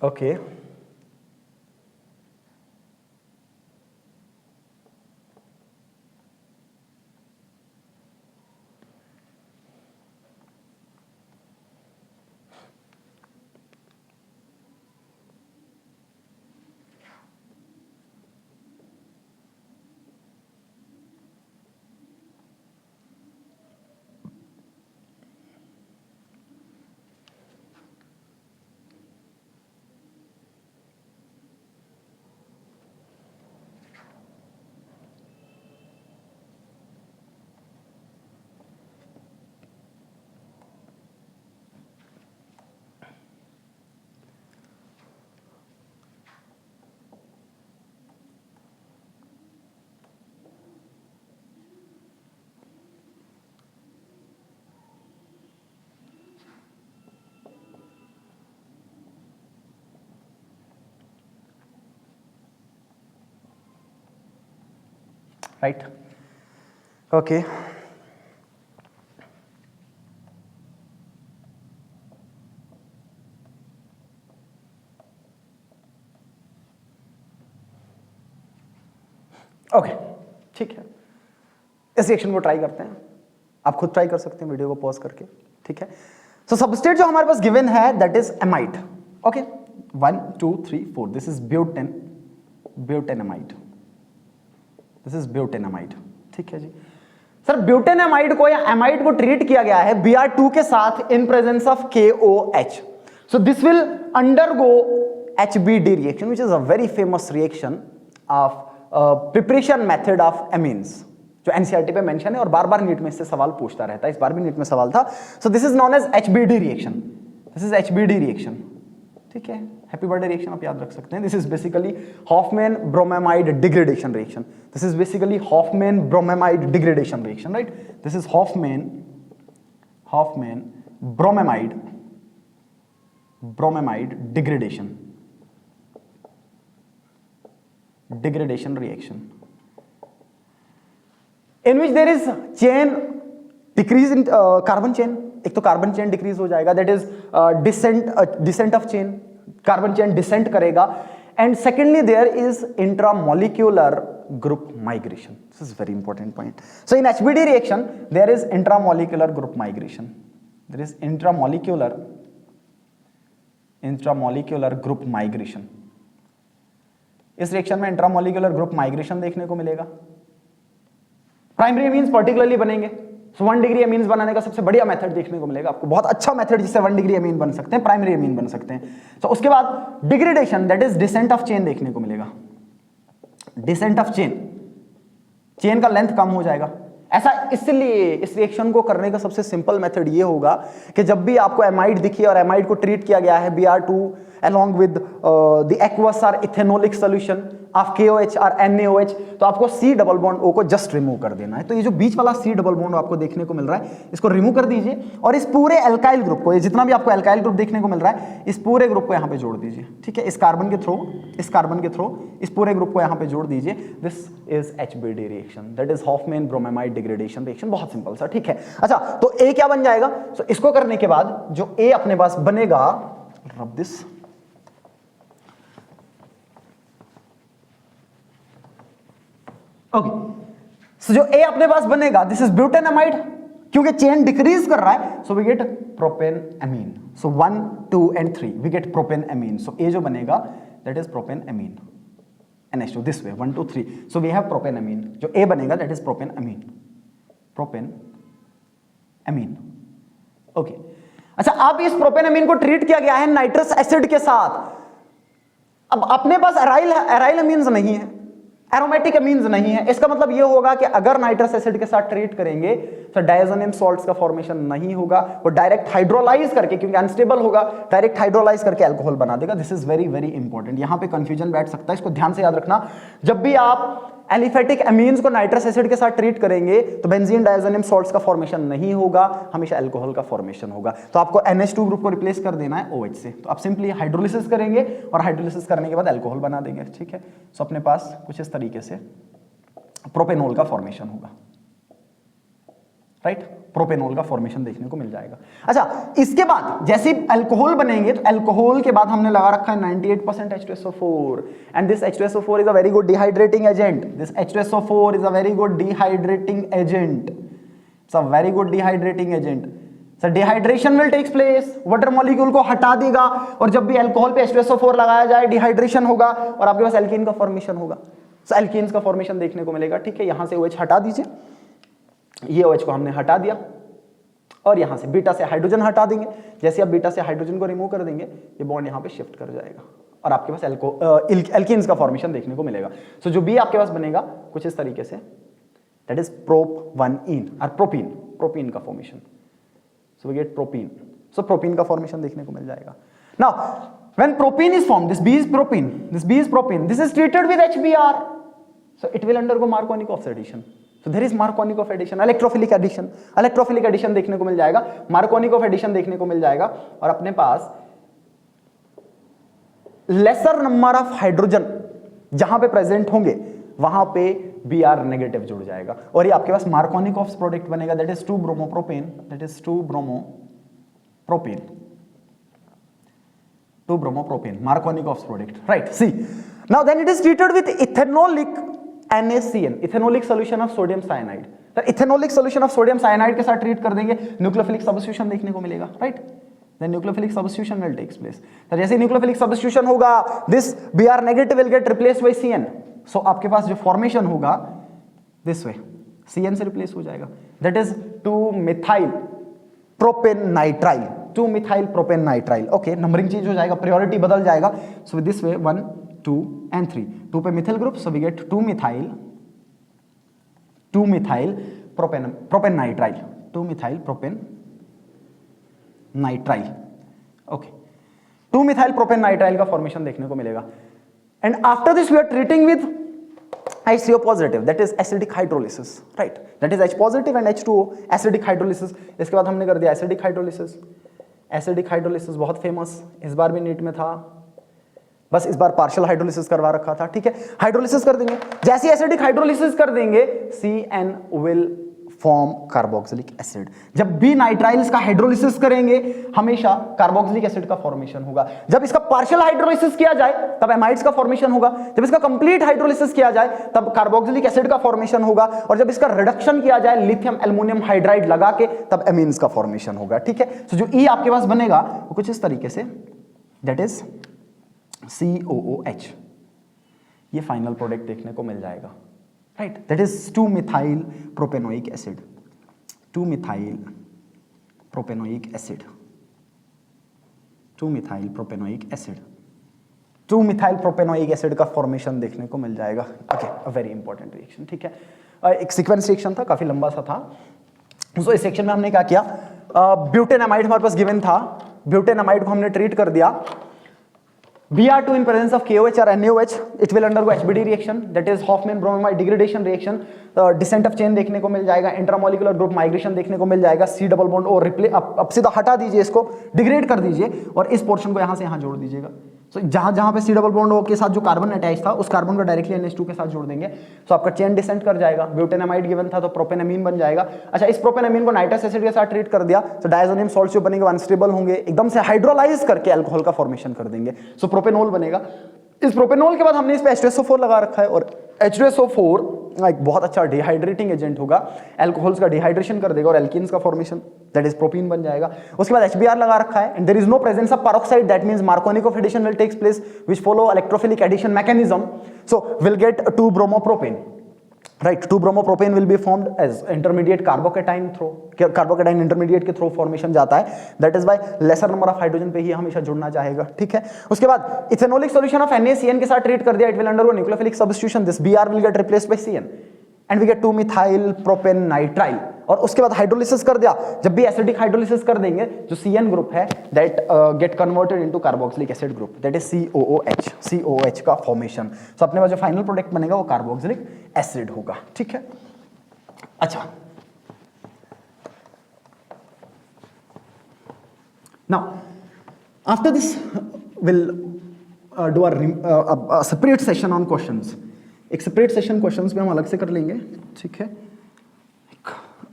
Okay. Right? Okay. Okay ठीक है, इस रिएक्शन को ट्राई करते हैं, आप खुद ट्राई कर सकते हैं वीडियो को पॉज करके, ठीक है। सो सबस्ट्रेट जो हमारे पास गिवन है that is amide, okay 1 2 3 4, this is butanamide, this is butanamide, ठीक है जी। सर ब्यूटेनामाइड को या एमाइड को ट्रीट किया गया है Br2 के साथ in presence of KOH, so this will undergo HBD reaction which is a very famous reaction of preparation method of amines, जो एनसीईआरटी पे मेंशन है और बार बार नीट में इससे सवाल पूछता रहता है, इस बार भी नीट में सवाल था। So this is known as HBD reaction, this is HBD reaction, ठीक है। हैप्पी बर्थडे रिएक्शन आप याद रख सकते हैं। This is basically Hofmann bromamide degradation reaction, this is basically Hofmann bromamide degradation reaction, right. This is Hofmann bromamide degradation reaction in which there is chain decrease in carbon chain, एक तो carbon chain decrease हो जाएगा, that is descent of chain, carbon chain descent करेगा, and secondly there is intramolecular group migration, this is very important point. So in HBD reaction there is intramolecular group migration, there is intramolecular group migration. इस reaction में intramolecular group migration देखने को मिलेगा, primary amines particularly बनेंगे। सो 1 degree amines बनाने का सबसे बढ़िया मेथड देखने को मिलेगा आपको, बहुत अच्छा मेथड जिससे 1 डिग्री अमीन बन सकते हैं, प्राइमरी अमीन बन सकते हैं। सो उसके बाद degradation that is descent of chain देखने को मिलेगा, डिसेंट ऑफ चेन का लेंथ कम हो जाएगा। ऐसा इसलिए इस रिएक्शन को करने का सबसे सिंपल मेथड ये होगा कि जब भी आपको एमाइड दिखे और एमाइड को ट्रीट किया गया है Br2 along with the aqueous or ethanolic solution of KOH or NaOH, तो आपको C डबल बॉन्ड O को जस्ट रिमूव कर देना है। तो ये जो बीच वाला C डबल बॉन्ड आपको देखने को मिल रहा है, इसको रिमूव कर दीजिए और इस पूरे एल्काइल ग्रुप को, ये जितना भी आपको एल्काइल ग्रुप देखने को मिल रहा है, इस पूरे ग्रुप को यहाँ पे जोड़ दीजिए, ठीक है। इस कार्बन के थ्रू इस पूरे ग्रुप को यहाँ पे जोड़ दीजिए। This is HBD reaction, that is Hofmann bromamide degradation reaction, बहुत सिंपल सा, ठीक है। अच्छा तो A क्या बन जाएगा? सो इसको करने के बाद जो A अपने पास बनेगा, रब दिस, ओके, सो जो A अपने पास बनेगा दिस इज ब्यूटेनामाइड, क्योंकि चेन डिक्रीज कर रहा है, so we get propane amine. So 1 2 and 3 we get propane amine. So A जो बनेगा that is propane amine, NH2 this way 1 2 3, so we have propane amine. जो A बनेगा that is propane amine, okay. अच्छा अब इस propane अमीन को treat किया गया है नाइट्रस एसिड के साथ। अब अपने पास एराइल अमीन्स नहीं है, एरोमेटिक अमीन्स नहीं है, इसका मतलब यह होगा कि अगर नाइट्रस एसिड के साथ ट्रीट करेंगे तो डायज़ोनियम सॉल्ट्स का फॉर्मेशन नहीं होगा, वो डायरेक्ट हाइड्रोलाइज करके, क्योंकि अनस्टेबल होगा, डायरेक्ट हाइड्रोलाइज करके अल्कोहल बना देगा। This is very very important, यहां पे कंफ्यूजन बैठ सकता है, इसको ध्यान से याद रखना। जब भी आप एलिफेटिक अमीन्स को नाइट्रस एसिड के साथ ट्रीट करेंगे तो बेंजीन डायज़ोनियम सॉल्ट्स का फॉर्मेशन नहीं होगा, हमेशा अल्कोहल का फॉर्मेशन होगा। तो आपको NH2 ग्रुप को रिप्लेस कर देना है OH से, तो आप सिंपली हाइड्रोलिसिस करेंगे और हाइड्रोलिसिस करने के बाद अल्कोहल बना देंगे, ठीक है। सो अपने पास कुछ इस तरीके से प्रोपेनॉल का फॉर्मेशन होगा, राइट, प्रोपेनॉल का फॉर्मेशन देखने को मिल जाएगा। अच्छा इसके बाद जैसे अल्कोहल बनेंगे तो अल्कोहल के बाद हमने लगा रखा है 98% H2SO4 and this H2SO4 is a very good dehydrating agent, this H2SO4 is a very good dehydrating agent, it's a very good dehydrating agent. Sir dehydration will takes place, water molecule को हटा देगा और जब भी alcohol पे H2SO4 लगाया जाए dehydration होगा और आपके पास एल्कीन का फॉर्मेशन होगा। सो एल्कीन्स का फॉर्मेशन देखने को मिलेगा, ठीक है। यहां से OH हटा दीजिए, ये OH को हमने हटा दिया और यहां से बीटा से हाइड्रोजन हटा देंगे। जैसे आप बीटा से हाइड्रोजन को रिमूव कर देंगे ये बॉन्ड यहां पे शिफ्ट कर जाएगा और आपके पास एल्कीन्स का फॉर्मेशन देखने को मिलेगा। सो जो B आपके पास बनेगा कुछ इस तरीके से, दैट इज प्रोप1इन और प्रोपीन का formation. So we get propene, so propene का फॉर्मेशन देखने को मिल जाएगा। Now when propene is formed, this B is propene, this is treated with HBr, so it will undergo Markovnikov addition. So there is Markovnikov addition, electrophilic addition देखने को मिल जाएगा, Markovnikov addition देखने को मिल जाएगा और अपने पास लेसर नंबर ऑफ हाइड्रोजन जहां पे प्रेजेंट होंगे वहां पे Br नेगेटिव जुड़ जाएगा और ये आपके पास Markovnikov's प्रोडक्ट बनेगा, that is 2-bromopropane, Markovnikov's product, right? See, now then it is treated with ethanolic NaCN, ethanolic solution of sodium cyanide. तो ethanolic solution of sodium cyanide के साथ ट्रीट कर देंगे, न्यूक्लियोफिलिक सब्स्टिट्यूशन देखने को मिलेगा, right. Then nucleophilic substitution will takes place. तो जैसे न्यूक्लियोफिलिक सब्स्टिट्यूशन होगा, this Br negative will get replaced by Cn। So आपके पास जो फॉर्मेशन होगा दिस वे, Cn से रिप्लेस हो जाएगा, that is two methyl propane nitrile, two methyl propane nitrile. Okay, numbering change हो जाएगा, प्रायोरिटी बदल जाएगा। सो दिस वे 1, 2 and 3, 2 पे methyl group, so we get two methyl propane nitrile, two methyl propane nitrile. Okay, two methyl propane nitrile का formation देखने को मिलेगा। And after this we are treating with HCO positive, that is acidic hydrolysis, right? That is H positive and H2O, acidic hydrolysis। इसके बाद हमने कर दिया acidic hydrolysis। Acidic hydrolysis बहुत फेमस, इस बार भी नीट में था, बस इस बार पार्शियल हाइड्रोलिसिस करवा रखा था, ठीक है। हाइड्रोलिसिस कर देंगे, जैसे एसिडिक हाइड्रोलिसिस कर देंगे CN will form carboxylic acid. जब भी नाइट्राइल्स का हाइड्रोलिसिस करेंगे हमेशा कार्बोक्सिलिक एसिड का फॉर्मेशन होगा। जब इसका पार्शियल हाइड्रोलिसिस किया जाए तब एमाइड्स का फॉर्मेशन होगा, जब इसका कंप्लीट हाइड्रोलिसिस किया जाए तब कार्बोक्सिलिक एसिड का फॉर्मेशन होगा, और जब इसका रिडक्शन किया जाए लिथियम एल्युमिनियम हाइड्राइड लगा के तब एमीन्स का फॉर्मेशन होगा, ठीक है। तो जो E आपके पास बनेगा वो कुछ इस तरीके से, दैट इज COOH। ये फाइनल प्रोडक्ट देखने को मिल जाएगा, right. That is two methyl propanoic acid, two methyl propanoic acid, two methyl propanoic acid, two methyl propanoic acid का फॉर्मेशन देखने को मिल जाएगा। Okay, a very important reaction, ठीक है। एक सीक्वेंस रिएक्शन था, काफी लंबा सा था। सो इस सेक्शन में हमने क्या किया, ब्यूटेनामाइड हमारे पास गिवन था, ब्यूटेनामाइड को हमने ट्रीट कर दिया। Br2 in presence of KOH or NaOH, it will undergo HBD reaction, that is Hofmann bromamide degradation reaction। Decent of chain देखने को मिल जाएगा, इंट्रामोलिकुलर ग्रुप माइग्रेशन देखने को मिल जाएगा, C डबल बॉन्ड और अब सीधा हटा दीजिए, इसको डिग्रेड कर दीजिए और इस पोर्शन को यहां से यहां जोड़ दीजिएगा। सो जहां पे C डबल बॉन्ड के साथ जो कार्बन अटैच था उस कार्बन को डायरेक्टली NH2 के साथ जोड़ देंगे, तो आपका चेन डिसेंट कर जाएगा। ब्यूटेनामाइड गिवन था तो प्रोपेनामीन बन जाएगा। अच्छा, इस प्रोपेनामीन को नाइट्रस एसिड के साथ ट्रीट कर दिया तो डायजोनियम सॉल्ट्स जो बनेंगे अनस्टेबल होंगे, एकदम से हाइड्रोलाइज करके अल्कोहल का फॉर्मेशन कर देंगे, सो प्रोपेनॉल बनेगा। इस प्रोपेनॉल के बाद हमने इस पे H2SO4 लगा रखा है, और H2SO4 एक बहुत अच्छा डिहाइड्रेटिंग एजेंट होगा, अल्कोहल्स का डिहाइड्रेशन कर देगा और एल्कीन्स का फॉर्मेशन, दैट इज प्रोपीन बन जाएगा। उसके बाद HBr लगा रखा है, and there is no presence of peroxide, that means Markovnikov addition will takes place which follow electrophilic addition mechanism, so will get 2-bromopropane, right। 2-bromopropane will be formed as intermediate carbocation through, carbocation intermediate के through formation जाता है, that is why lesser number of hydrogen पे ही हमेशा जुड़ना चाहेगा, ठीक है। उसके बाद इथेनोलिक सॉल्यूशन ऑफ NaCN के साथ ट्रीट कर दिया, it will undergo nucleophilic substitution, this Br will get replaced by Cn and we get 2-methyl propane nitrile। और उसके बाद हाइड्रोलिसिस कर दिया, जब भी एसिडिक हाइड्रोलिसिस कर देंगे जो Cn ग्रुप है that get converted into carboxylic acid group, that is COOH, COOH का फॉर्मेशन। सो अपने पास जो फाइनल प्रोडक्ट बनेगा वो कार्बोक्सिलिक एसिड होगा, ठीक है। अच्छा, now after this will do a separate session on questions. एक सेपरेट सेशन क्वेश्चंस में हम अलग से कर लेंगे, ठीक है।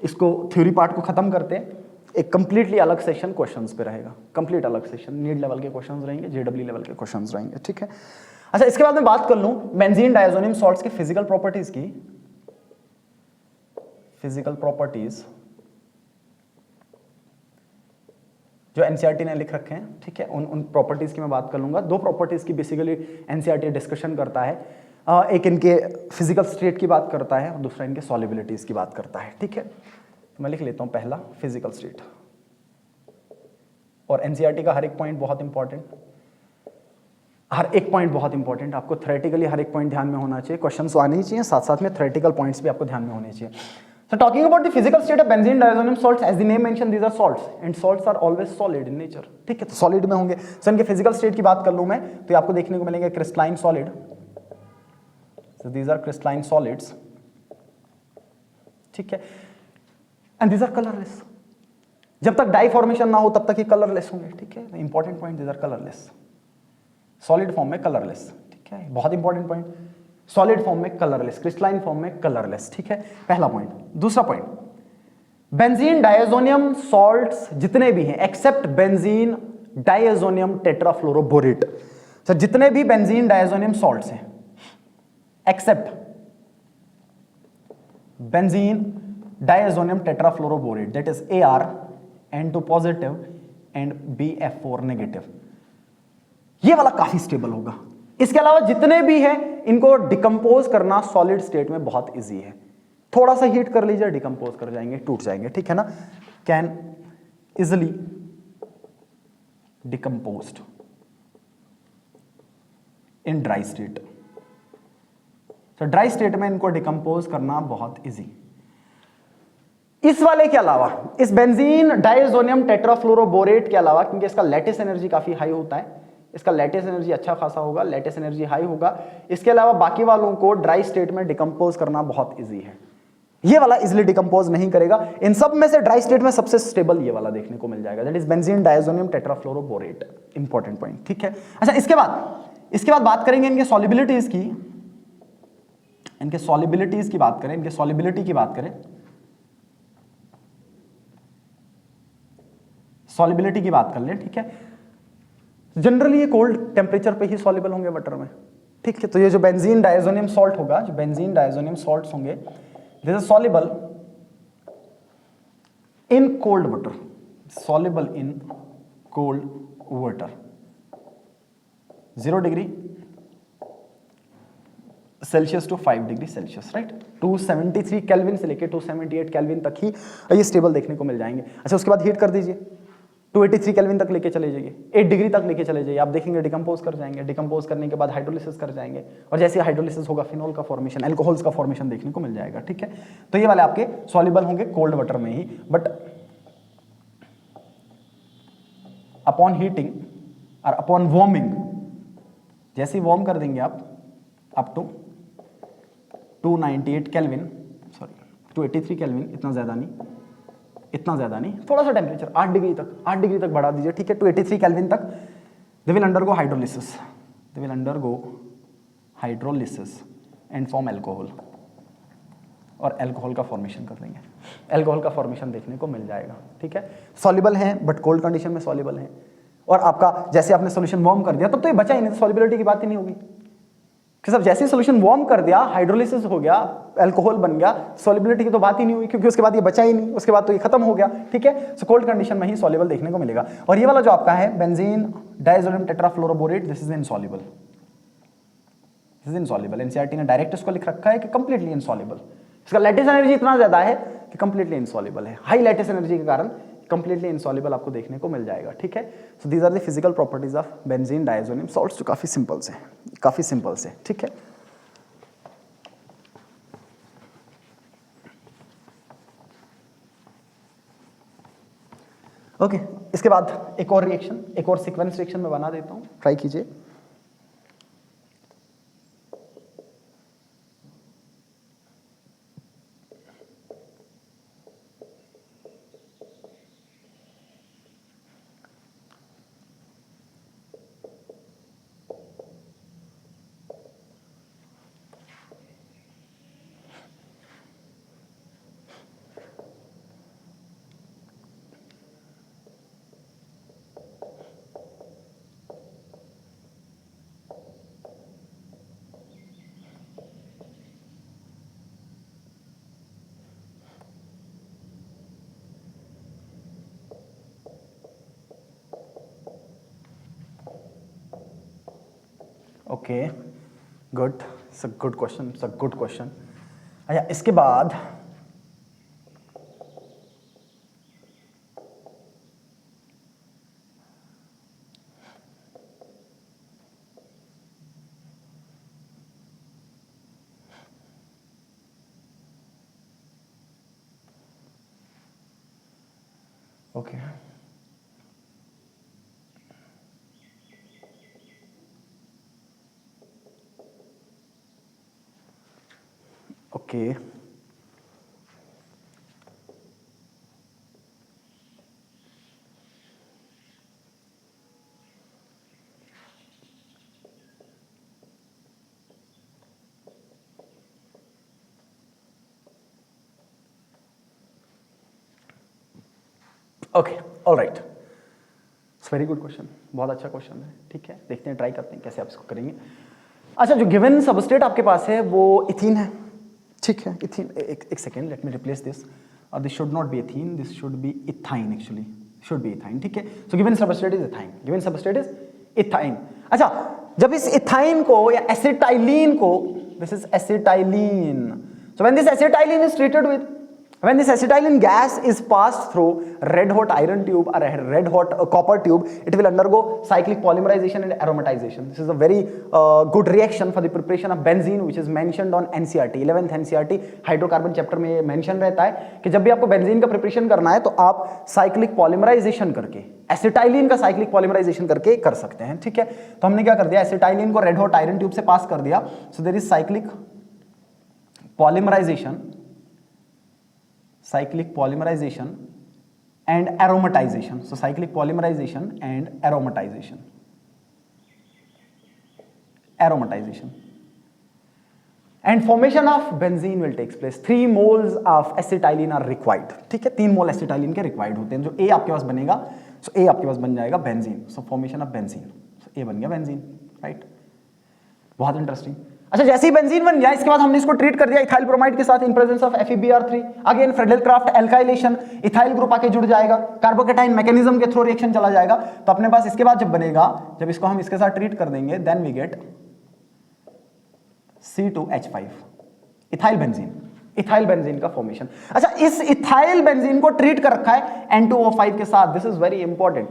इसको थ्योरी पार्ट को खत्म करते हैं, एक कंप्लीटली अलग सेशन क्वेश्चंस पे रहेगा, कंप्लीट अलग सेशन, नीड लेवल के क्वेश्चंस रहेंगे, JEE लेवल के क्वेश्चंस रहेंगे, ठीक है। अच्छा, इसके बाद मैं बात कर लूं बेंजीन डायजोनियम सॉल्ट्स के फिजिकल प्रॉपर्टीज की, फिजिकल प्रॉपर्टीज जो एनसीईआरटी ने लिख रखे हैं, ठीक है, उन प्रॉपर्टीज की मैं बात कर लूंगा। 2 प्रॉपर्टीज की बेसिकली एनसीईआरटी डिस्कशन करता है, एक इनके फिजिकल स्टेट की बात करता है और दूसरा इनके सॉल्युबिलिटीज की बात करता है, ठीक है। तो मैं लिख लेता हूं पहला फिजिकल स्टेट, और एनसीईआरटी का हर एक पॉइंट बहुत इंपॉर्टेंट, हर एक पॉइंट बहुत इंपॉर्टेंट, आपको थ्योरेटिकली हर एक पॉइंट ध्यान में होना चाहिए, क्वेश्चन तो आने ही चाहिए, साथ साथ में थ्योरेटिकल पॉइंट्स भी आपको ध्यान में होने चाहिए। So talking about the physical state of benzene diazonium salts, as the name mentioned, these are salts and salts are always solid in nature, ठीक है, तो सॉलिड में होंगे। सो इनके फिजिकल स्टेट की बात कर लूं मैं तो ये आपको देखने को मिलेंगे crystalline solid, so these are crystalline solids, ठीक है, and these are colorless। जब तक डाई फॉर्मेशन ना हो तब तक ये कलरलेस होंगे, ठीक है। Important point, these are colorless, solid form में कलरलेस, ठीक है, बहुत इंपॉर्टेंट पॉइंट, सॉलिड फॉर्म में कलरलेस, क्रिस्टलाइन फॉर्म में कलरलेस, ठीक है, पहला पॉइंट। दूसरा पॉइंट, बेंजीन डायजोनियम सॉल्ट्स जितने भी हैं except benzene diazonium tetrafluoroborate, sir जितने भी बेंजीन डायजोनियम सॉल्ट्स हैं except benzene diazonium tetrafluoroborate that is AR N2 positive and BF4 negative. ये वाला काफी स्टेबल होगा। इसके अलावा जितने भी हैं इनको डिकम्पोज करना सॉलिड स्टेट में बहुत इजी है। थोड़ा सा हीट कर लीजिए, डिकम्पोज कर जाएंगे, टूट जाएंगे, ठीक है ना। Can easily decomposed in dry state. तो ड्राई स्टेट में इनको डिकम्पोज करना बहुत इजी। इस वाले के अलावा, इस बेंजीन डायazonium टेट्राफ्लोरोबोरेट के अलावा, क्योंकि इसका लैटिस एनर्जी काफी हाई होता है, इसका लैटिस एनर्जी अच्छा खासा होगा, लैटिस एनर्जी हाई होगा, इसके अलावा बाकी वालों को ड्राई स्टेट में डिकम्पोज करना बहुत इजी है। ये वाला इजिली डिकम्पोज नहीं करेगा। इन सब में से ड्राई स्टेट में सबसे स्टेबल ये वाला देखने को मिल जाएगा, that is benzene diazonium tetrafluoroborate. Important point, ठीक है। अच्छा, इसके बाद बात करेंगे इनके सॉलिबिलिटीज की। इनके सॉलिबिलिटीज की बात करें, इनके सॉलिबिलिटी की बात करें, सॉलिबिलिटी की बात कर लें, ठीक है। जनरली ये कोल्ड टेम्परेचर पे ही सॉल्युबल होंगे वाटर में, ठीक है। तो ये जो बेंजीन डायazonium सॉल्ट होगा, जो बेंजीन डायazonium सॉल्ट्स होंगे, this is soluble in cold water, soluble in cold water 0 degree Celsius to 5 degree Celsius, right. 273 Kelvin से लेके 278 केल्विन तक ही ये स्टेबल देखने को मिल जाएंगे। अच्छा, उसके बाद हीट कर दीजिए, 283 केल्विन तक लेके चले जाइए, 8 डिग्री तक लेके चले जाइए, आप देखेंगे डिकम्पोज कर जाएंगे। डिकम्पोज करने के बाद हाइड्रोलिसिस कर जाएंगे, और जैसे हाइड्रोलिसिस होगा फिनॉल का फॉर्मेशन, अल्कोहल्स का फॉर्मेशन देखने को मिल जाएगा, ठीक है। तो ये वाले आपके सॉल्युबल होंगे कोल्ड वाटर में ही, बट अपॉन हीटिंग और अपॉन वार्मिंग, जैसे ही वार्म कर देंगे आप up to 298 Kelvin, sorry 283 Kelvin, इतना ज्यादा नहीं, थोड़ा सा टेम्परेचर 8 डिग्री तक बढ़ा दीजिए, ठीक है। 283 केल्विन तक they will undergo hydrolysis and form alcohol, और अल्कोहल का फॉर्मेशन कर देंगे। अल्कोहल का फॉर्मेशन देखने को मिल जाएगा, ठीक है। सॉल्युबल है बट कोल्ड कंडीशन में सॉल्युबल है। और आपका जैसे आपने सॉल्यूशन वार्म कर दिया तब तो ये बचा ही नहीं, सॉल्युबिलिटी की बात ही नहीं होगी कि सब जैसे ही सॉल्यूशन वार्म कर दिया, हाइड्रोलिसिस हो गया, अल्कोहल बन गया, सॉल्युबिलिटी की तो बात ही नहीं हुई, क्योंकि उसके बाद ये बचा ही नहीं, उसके बाद तो ये खत्म हो गया, ठीक है। सो कोल्ड कंडीशन में ही सॉल्युबल देखने को मिलेगा। और ये वाला जो आपका है benzene diazonium tetrafluoroborate, this is insoluble, NCERT ने डायरेक्ट इसको लिख रखा है कि कंप्लीटली इनसॉल्युबल। इसका लैटिस एनर्जी इतना ज्यादा है कि कंप्लीटली इनसॉल्युबल है, हाई लैटिस एनर्जी के कारण कंप्लीटली इनसॉल्युबल आपको देखने को मिल जाएगा, ठीक है। So these are the physical properties of benzene डायazonium salts, जो काफी सिंपल से, ठीक है। ओके, इसके बाद एक और सीक्वेंस रिएक्शन में बना देता हूं, ट्राई कीजिए। Okay, good, it's a good question. अच्छा, इसके बाद okay okay okay, alright, very good question, बहुत अच्छा क्वेश्चन है, ठीक है। देखते हैं, ट्राई करते हैं कैसे आप इसको करेंगे। अच्छा, जो गिवन सबस्ट्रेट आपके पास है वो इथीन है, ठीक है, इथीन, एक second, let me replace this, this should not be ethene, this should be ethyne, actually should be ethyne, ठीक है। So given substrate is ethyne, given substrate is ethyne. अच्छा, जब इस इथाइन को या एसिटाइलिन को, this is acetylene, so when this acetylene is treated with, when this acetylene gas is passed through red hot iron tube or a red hot copper tube, it will undergo cyclic polymerization and aromatization. This is a very good reaction for the preparation of benzene, which is mentioned on NCERT 11th NCERT hydrocarbon chapter में mention रहता है कि जब भी आपको benzene का preparation करना है तो आप साइक्लिक पॉलीमराइजेशन करके, एसिटाइलिन का साइक्लिक पॉलीमराइजेशन करके कर सकते हैं, ठीक है। तो हमने क्या कर दिया, एसिटाइलिन को रेड हॉट आयरन ट्यूब से पास कर दिया, so there is cyclic polymerisation and aromatization. So cyclic polymerization and aromatization. And formation of benzene will take place. 3 moles of acetylene are required. ठीक है, 3 मोल एसिटाइलिन के required होते हैं। जो A आपके पास बनेगा, सो A आपके पास बन जाएगा benzene, so formation of benzene, so A बन गया बेंजीन, राइट। बहुत इंटरेस्टिंग। अच्छा, जैसे ही बेंजीन बन गया, इसके बाद हमने इसको ट्रीट कर दिया इथाइल ब्रोमाइड के साथ in presence of FeBr3, again Friedel-craft alkylation, ethyl group आके जुड़ जाएगा, कार्बोकैटायन मैकेनिज्म के थ्रू रिएक्शन चला जाएगा। तो अपने पास इसके बाद जब बनेगा, जब इसको हम इसके साथ ट्रीट कर देंगे, then we get C2H5, ethyl benzene, ethyl benzene का फॉर्मेशन। अच्छा, इस इथाइल बेंजीन को ट्रीट कर रखा है N2O5 के साथ, this is very important.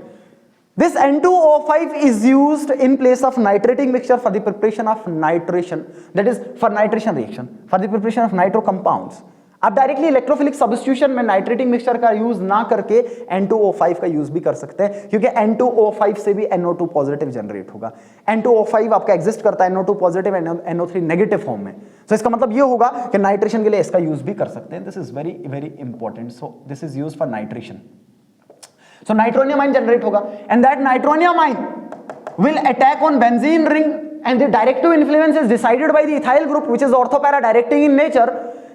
This N2O5 is used in place of nitrating mixture for the preparation of nitration, that is for nitration reaction, for the preparation of nitro compounds. आप directly electrophilic substitution में nitrating mixture का use ना करके N2O5 का use भी कर सकते हैं, क्योंकि N2O5 से भी NO2 पॉजिटिव जनरेट होगा। N2O5 आपका एग्जिस्ट करता है NO2 positive and NO3 negative form में, सो इसका मतलब ये होगा कि नाइट्रेशन के लिए इसका यूज भी कर सकते हैं। This is very very important, so this is use for nitration. So nitronium ion generate होगा, and that nitronium ion will attack on benzene ring, and the directive influence is decided by the ethyl group, which is orthopara directing in nature.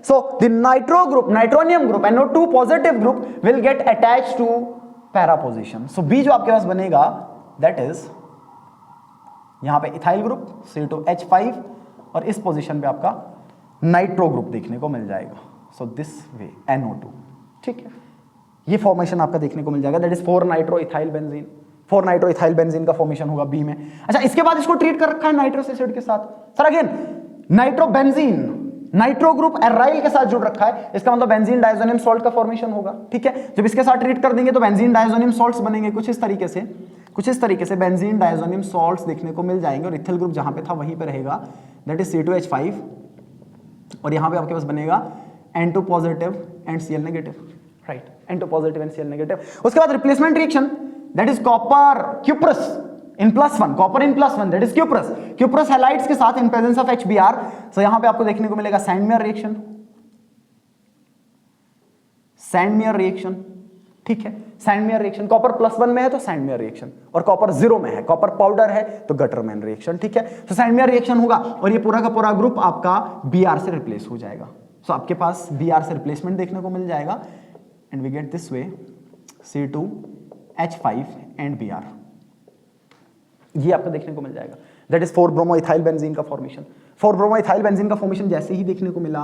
So the nitro group, nitronium group, NO2 positive group will get attached to para position. So B जो आपके पास बनेगा, that is यहाँ पे ethyl group C2H5, और इस position पे आपका nitro group देखने को मिल जाएगा। So this way NO2, ठीक है, ये फॉर्मेशन आपका देखने को मिल जाएगा, that is 4 nitro ethyl benzene, 4 nitro ethyl benzene का फॉर्मेशन होगा बी में। अच्छा, इसके बाद इसको ट्रीट कर रखा है नाइट्रस एसिड के साथ। Sir again nitro benzene, nitro group aryl के साथ जुड़ रखा है, इसका मतलब बेंजीन डायजोनियम सॉल्ट का फॉर्मेशन होगा, ठीक है। जब इसके साथ ट्रीट कर देंगे तो बेंजीन डायजोनियम सॉल्ट्स बनेंगे कुछ इस तरीके से बेंजीन डायजोनियम सॉल्ट्स देखने को मिल जाएंगे, और इथिल ग्रुप जहां पे था वहीं पे रहेगा, दैट इज C2H5, और यहां पे आपके पास बनेगा N2 positive and Cl negative, right, N2 positive and Cl negative. उसके बाद replacement reaction, that is copper cuprous in +1, copper in +1, that is cuprous halides के साथ इन प्रेजेंस ऑफ HBr। सो यहां पे आपको देखने को मिलेगा सैंडमेयर रिएक्शन, ठीक है। सैंडमेयर रिएक्शन, कॉपर +1 में है तो सैंडमेयर रिएक्शन, और कॉपर 0 में है, कॉपर पाउडर है तो गटरमैन रिएक्शन, ठीक है। तो सैंडमेयर रिएक्शन होगा, और ये पूरा का पूरा ग्रुप आपका Br से रिप्लेस हो जाएगा। सो आपके पास Br से रिप्लेसमेंट देखने को मिल जाएगा, and we get this way C2H5 and Br, ये आपको देखने को मिल जाएगा, that is 4 bromo ethyl benzene का फॉर्मेशन। 4 bromo ethyl benzene का फॉर्मेशन जैसे ही देखने को मिला,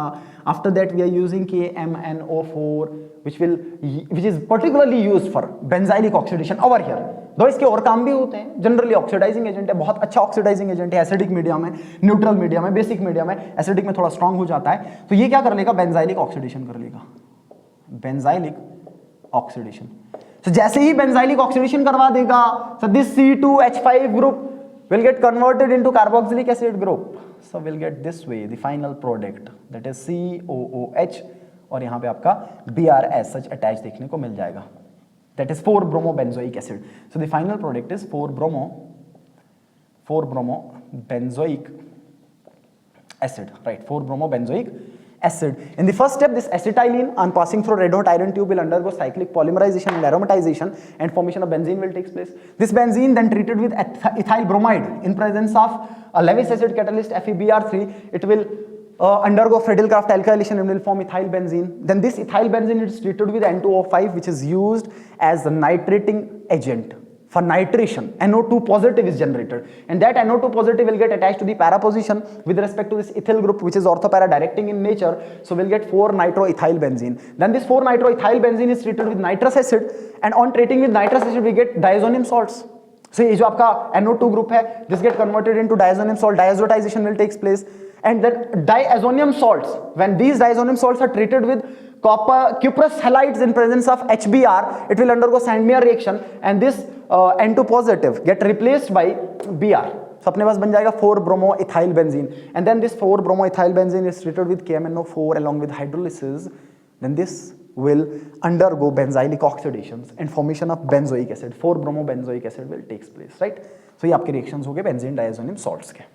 after that we are using KMNO4 which is particularly used for benzylic oxidation over here, दो इसके और काम भी होते हैं, जनरली ऑक्सीडाइजिंग एजेंट है, बहुत अच्छा ऑक्सीडाइजिंग एजेंट है, एसिडिक मीडिया में, न्यूट्रल मीडिया में, बेसिक मीडिया में, एसिडिक में थोड़ा स्ट्रांग हो जाता है, तो ये क्या कर लेगा, बेंजाइलिक ऑक्सीडेशन कर लेगा, बेंजाइलिक ऑक्सीडेशन। तो जैसे ही बेंजाइलिक ऑक्सीडेशन करवा देगा, so this C2H5 group will get converted into carboxylic acid group, so we'll get this way the final product, that is COOH, और यहाँ पे आपका Br as such attached देखने को मिल जाएगा, that is 4 bromo benzoic acid. So the final product is 4 bromo benzoic acid, right, 4 bromo benzoic acid. In the first step, this acetylene on passing through red hot iron tube will undergo cyclic polymerization and aromatization, and formation of benzene will take place. This benzene then treated with ethyl bromide in presence of a Lewis acid catalyst FeBr3, it will undergo Friedel-Crafts alkylation and will form ethyl benzene. Then this ethyl benzene is treated with N2O5, which is used as the nitrating agent for nitration, NO2 positive is generated, and that NO2 positive will get attached to the para position with respect to this ethyl group, which is orthopara directing in nature. So we'll get 4-nitroethyl benzene. Then this 4-nitroethyl benzene is treated with nitrous acid, and on treating with nitrous acid we get diazonium salts. So ये जो आपका NO2 group है, this get converted into diazonium salt, diazotization will take place, and then diazonium salts, when these diazonium salts are treated with copper cuprous halides in presence of HBr, it will undergo Sandmeyer reaction, and this N2 positive get replaced by Br. So अपने पास बन जाएगा 4-bromoethyl benzene, and then this 4-bromoethyl benzene is treated with KMNO4 along with hydrolysis. Then this will undergo benzylic oxidations and formation of benzoic acid. 4-bromobenzoic acid will takes place, right? So ये आपके reactions हो गए benzene diazonium salts के.